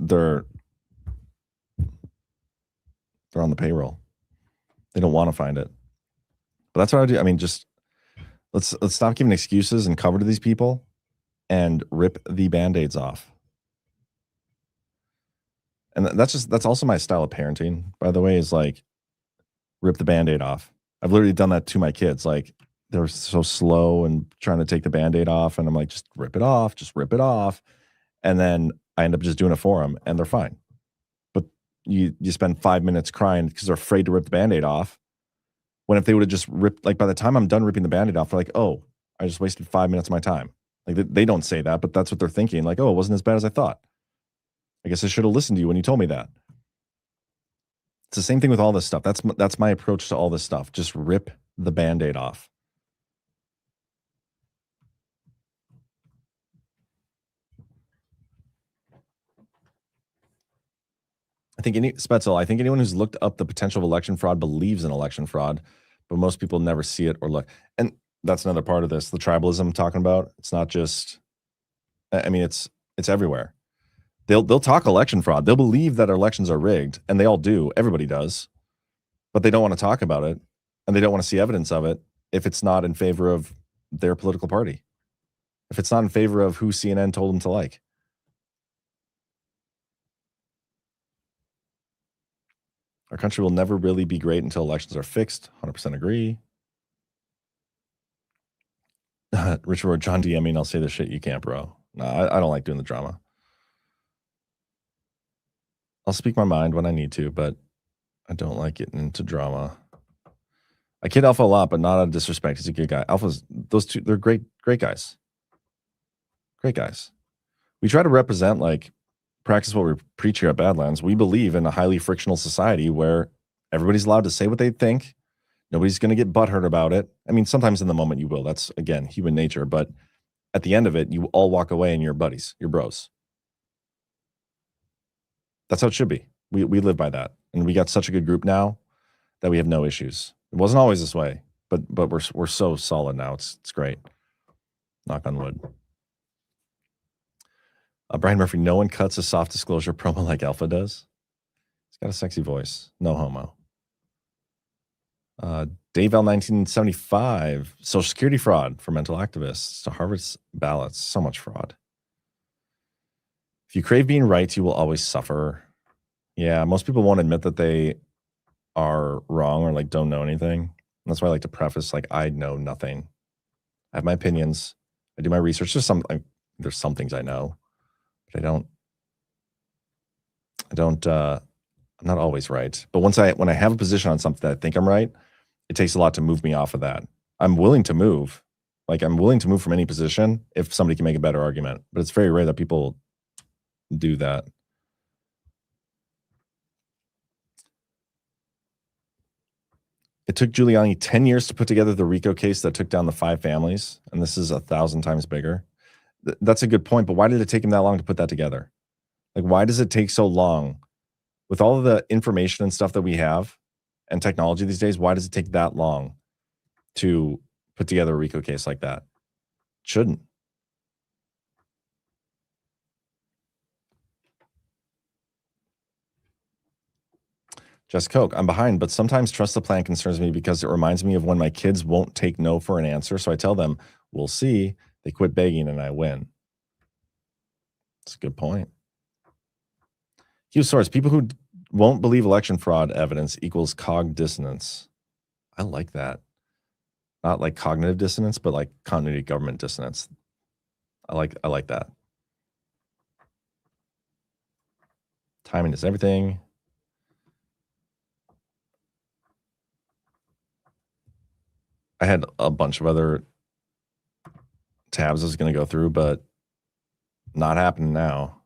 they're on the payroll. They don't want to find it. But that's what I do. I mean, just let's stop giving excuses and cover to these people and rip the band-aids off. And that's also my style of parenting, by the way, is like rip the band-aid off. I've literally done that to my kids. Like, they're so slow and trying to take the band-aid off, and I'm like, just rip it off. And then I end up just doing it for them, and they're fine. But you spend 5 minutes crying because they're afraid to rip the band-aid off, when if they would have just ripped, like, by the time I'm done ripping the band-aid off, they're like, oh, I just wasted 5 minutes of my time. Like, they don't say that, but that's what they're thinking. Like, oh, it wasn't as bad as I thought. I guess I should have listened to you when you told me that. It's the same thing with all this stuff. That's my approach to all this stuff. Just rip the band-aid off. I think anyone who's looked up the potential of election fraud believes in election fraud, but most people never see it or look. And that's another part of this, the tribalism I'm talking about. It's not just, I mean, it's everywhere. They'll talk election fraud. They'll believe that our elections are rigged, and they all do. Everybody does. But they don't want to talk about it, and they don't want to see evidence of it if it's not in favor of their political party. If it's not in favor of who CNN told them to like. Our country will never really be great until elections are fixed. 100% agree. Richard or John D. I mean, I'll say this shit you can't, bro. No, I don't like doing the drama. I'll speak my mind when I need to, but I don't like getting into drama. I kid Alpha a lot, but not out of disrespect. He's a good guy. Alpha's, those two, they're great guys. Great guys. We try to represent, like, practice what we preach here at Badlands. We believe in a highly frictional society where everybody's allowed to say what they think. Nobody's going to get butthurt about it. I mean, sometimes in the moment you will. That's, again, human nature. But at the end of it, you all walk away and you're buddies, you're bros. That's how it should be. We live by that. And we got such a good group now that we have no issues. It wasn't always this way, but we're so solid now. It's great. Knock on wood. Brian Murphy, no one cuts a soft disclosure promo like Alpha does. He's got a sexy voice. No homo. Dave L. 1975, Social Security fraud for mental activists to harvest ballots. So much fraud. If you crave being right, you will always suffer. Yeah, most people won't admit that they are wrong or like don't know anything. That's why I like to preface, like, I know nothing. I have my opinions. I do my research. There's some things I know, but I'm not always right. But when I have a position on something that I think I'm right, it takes a lot to move me off of that. I'm willing to move. Like, I'm willing to move from any position if somebody can make a better argument. But it's very rare that people do that. It took Giuliani 10 years to put together the RICO case that took down the 5 families, and this is 1,000 times bigger. That's a good point, but why did it take him that long to put that together? Like, why does it take so long? With all of the information and stuff that we have and technology these days, why does it take that long to put together a RICO case like that? Shouldn't. Jess Koch, I'm behind, but sometimes trust the plan concerns me because it reminds me of when my kids won't take no for an answer. So I tell them, we'll see. They quit begging and I win. That's a good point. Hugh Soares, people who won't believe election fraud evidence equals cog dissonance. I like that. Not like cognitive dissonance, but like continuity government dissonance. I like that. Timing is everything. I had a bunch of other tabs I was going to go through, but not happening now.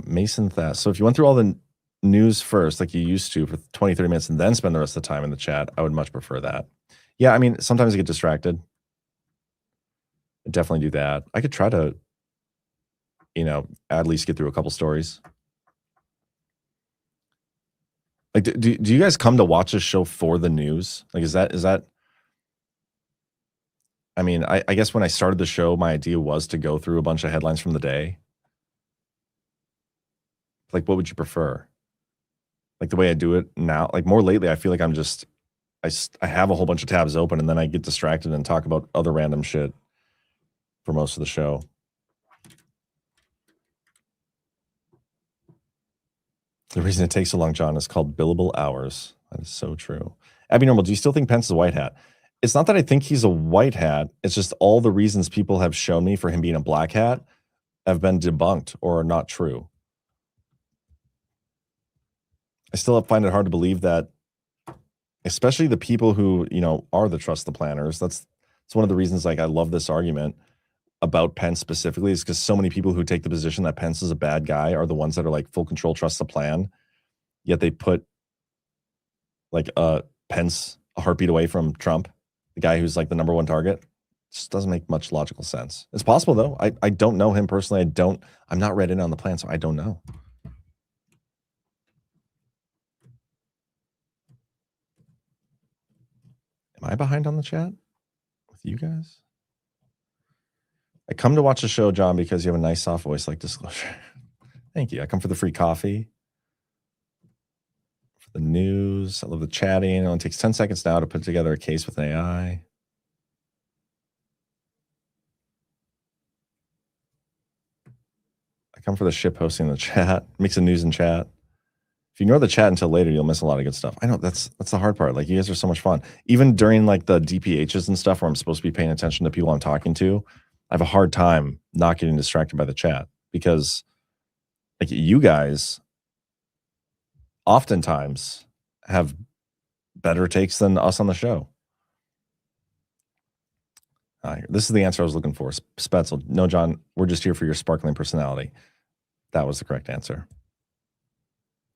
Mason Thass. So if you went through all the news first, like you used to for 20, 30 minutes, and then spend the rest of the time in the chat, I would much prefer that. Yeah, I mean, sometimes I get distracted. I definitely do that. I could try to, at least get through a couple stories. Like, do you guys come to watch this show for the news? Like, is that? I mean, I guess when I started the show, my idea was to go through a bunch of headlines from the day. Like, what would you prefer? Like the way I do it now? Like more lately, I feel like I have a whole bunch of tabs open and then I get distracted and talk about other random shit for most of the show. The reason it takes so long, John, is called billable hours. That is so true. Abby Normal, do you still think Pence is a white hat? It's not that I think he's a white hat. It's just all the reasons people have shown me for him being a black hat have been debunked or are not true. I still find it hard to believe that, especially the people who, are the trust the planners. It's one of the reasons, like, I love this argument about Pence specifically, is because so many people who take the position that Pence is a bad guy are the ones that are like full control, trust the plan. Yet they put like Pence a heartbeat away from Trump, the guy who's like the #1 target. It just doesn't make much logical sense. It's possible though. I don't know him personally. I'm not read in on the plan, so I don't know. Am I behind on the chat with you guys? I come to watch the show, John, because you have a nice soft voice like Disclosure. Thank you. I come for the free coffee, for the news. I love the chatting. It only takes 10 seconds now to put together a case with AI. I come for the ship hosting the chat, mix the news and chat. If you ignore the chat until later, you'll miss a lot of good stuff. I know that's the hard part. Like, you guys are so much fun. Even during like the DPHs and stuff where I'm supposed to be paying attention to people I'm talking to, I have a hard time not getting distracted by the chat because like you guys oftentimes have better takes than us on the show. This is the answer I was looking for. Spetzel. No, John, we're just here for your sparkling personality. That was the correct answer.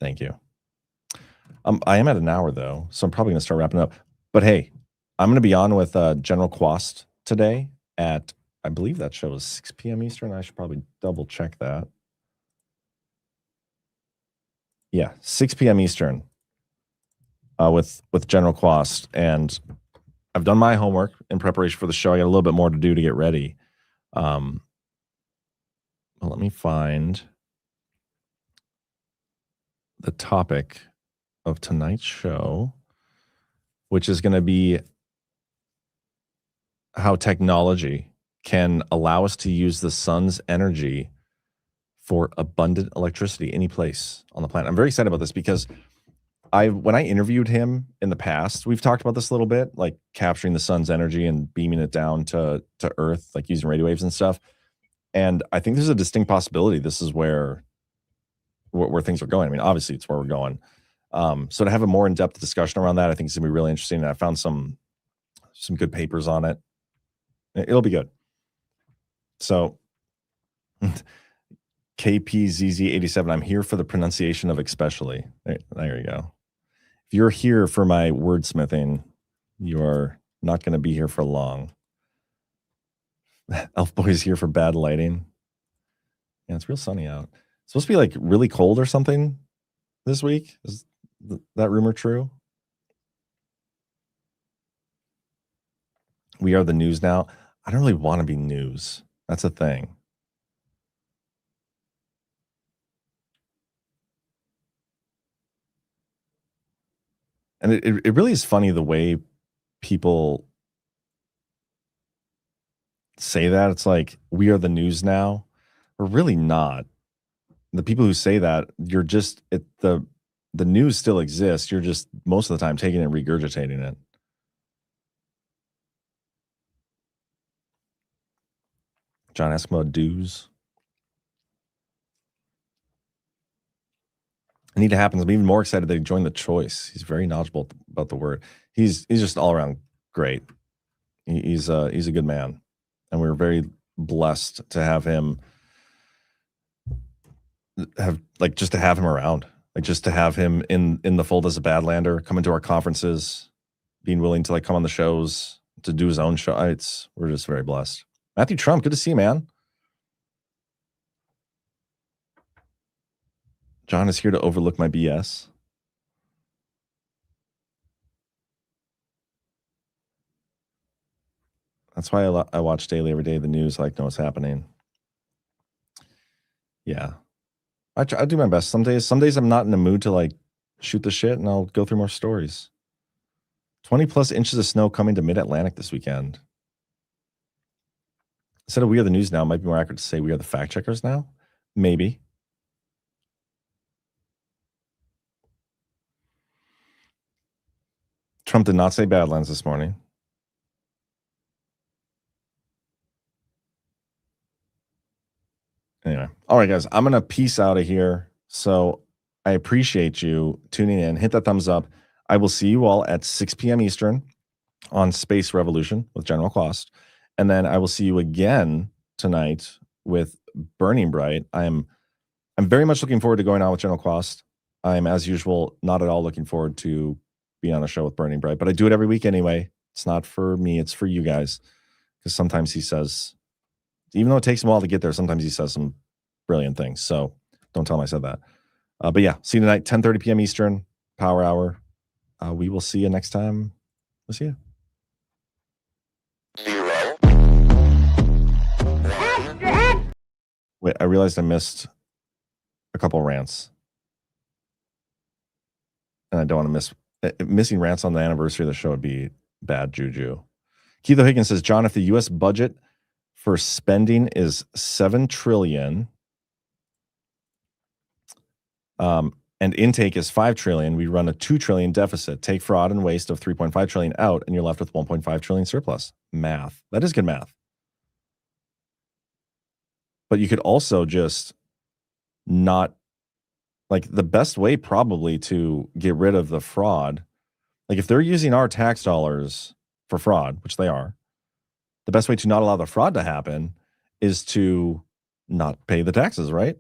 Thank you. I am at an hour, though, so I'm probably going to start wrapping up. But hey, I'm going to be on with General Quast today at, I believe that show is 6 p.m. Eastern. I should probably double check that. Yeah, 6 p.m. Eastern with General Quast. And I've done my homework in preparation for the show. I got a little bit more to do to get ready. Well, let me find the topic of tonight's show, which is going to be how technology can allow us to use the sun's energy for abundant electricity any place on the planet. I'm very excited about this because when I interviewed him in the past, we've talked about this a little bit, like capturing the sun's energy and beaming it down to Earth, like using radio waves and stuff. And I think there's a distinct possibility this is where things are going. I mean, obviously it's where we're going. So to have a more in-depth discussion around that, I think it's gonna be really interesting. And I found some good papers on it. It'll be good. So KPZZ87, I'm here for the pronunciation of especially. There you go. If you're here for my wordsmithing, you are not going to be here for long. Elf Boy's here for bad lighting. Yeah, it's real sunny out. It's supposed to be like really cold or something this week. Is that rumor true? We are the news now. I don't really want to be news. That's a thing. And it really is funny the way people say that. It's like, we are the news now. We're really not. The people who say that, you're just, the news still exists. You're just, most of the time, taking it and regurgitating it. John Eskimo dues. Anita Happens. I'm even more excited that he joined the choice. He's very knowledgeable about the word. He's just all around great. He's a good man, and we're very blessed to have him. Just to have him around, just to have him in the fold as a Badlander, coming to our conferences, being willing to come on the shows, to do his own show. We're just very blessed. Matthew Trump, good to see you, man. John is here to overlook my BS. That's why I watch daily every day the news. I like to know what's happening. Yeah, I do my best. Some days I'm not in the mood to shoot the shit, and I'll go through more stories. 20+ inches of snow coming to mid-Atlantic this weekend. Instead of we are the news now, it might be more accurate to say we are the fact checkers now. Maybe. Trump did not say Badlands this morning. Anyway, all right, guys, I'm going to peace out of here. So I appreciate you tuning in. Hit that thumbs up. I will see you all at 6 p.m. Eastern on Space Revolution with General Quast. And then I will see you again tonight with Burning Bright. I'm very much looking forward to going on with General Quast. I'm, as usual, not at all looking forward to being on a show with Burning Bright, but I do it every week anyway. It's not for me, it's for you guys. Because sometimes he says, even though it takes him a while to get there, sometimes he says some brilliant things. So don't tell him I said that. But yeah, see you tonight, 10:30 p.m. Eastern, Power Hour. We will see you next time. We'll see you. Wait, I realized I missed a couple rants. And I don't want to miss missing rants on the anniversary of the show would be bad juju. Keith O'Higgins says, John, if the U.S. budget for spending is $7 trillion and intake is $5 trillion, we run a $2 trillion deficit. Take fraud and waste of $3.5 trillion out, and you're left with $1.5 trillion surplus. Math. That is good math. But you could also just not, like, the best way probably to get rid of the fraud, like if they're using our tax dollars for fraud, which they are, the best way to not allow the fraud to happen is to not pay the taxes, right?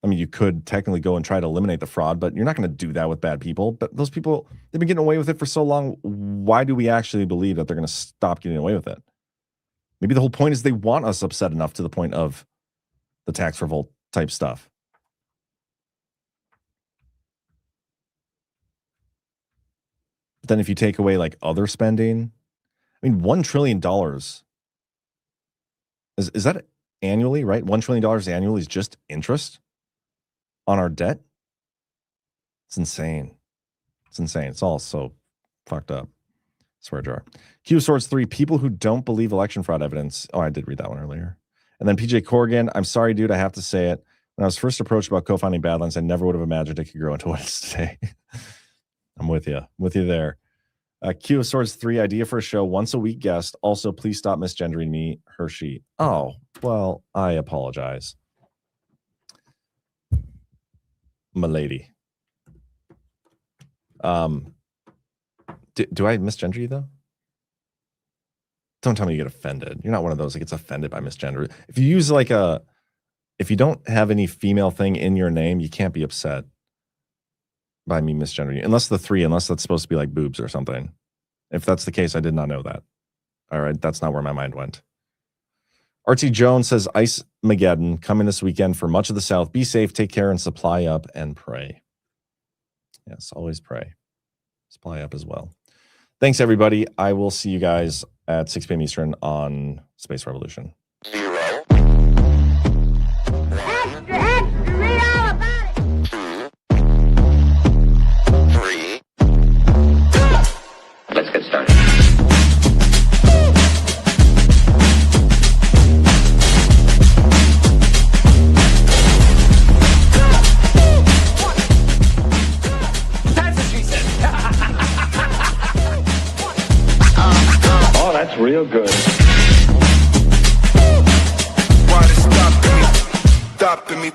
I mean, you could technically go and try to eliminate the fraud, but you're not going to do that with bad people. But those people, they've been getting away with it for so long. Why do we actually believe that they're going to stop getting away with it? Maybe the whole point is they want us upset enough to the point of the tax revolt type stuff. But then if you take away like other spending, I mean, $1 trillion is that annually, right? $1 trillion annually is just interest on our debt. It's insane. It's insane. It's all so fucked up. Swear jar. Q Swords 3, people who don't believe election fraud evidence. Oh, I did read that one earlier. And then PJ Corrigan, I'm sorry, dude, I have to say it. When I was first approached about co-founding Badlands, I never would have imagined it could grow into what it is today. I'm with you. I'm with you there. Q of Swords 3, idea for a show, once a week guest. Also, please stop misgendering me, Hershey. Oh, well, I apologize. My lady. Do I misgender you, though? Don't tell me you get offended. You're not one of those that gets offended by misgender. If you use like if you don't have any female thing in your name, you can't be upset by me misgendering you. Unless that's supposed to be like boobs or something. If that's the case, I did not know that. All right, that's not where my mind went. RT Jones says, Ice Mageddon coming this weekend for much of the South. Be safe, take care, and supply up and pray. Yes, always pray. Supply up as well. Thanks, everybody. I will see you guys at 6 p.m. Eastern on Space Revolution. Let's get started. That's what she said. Oh, that's real good. Why they stopping me? Stopping me.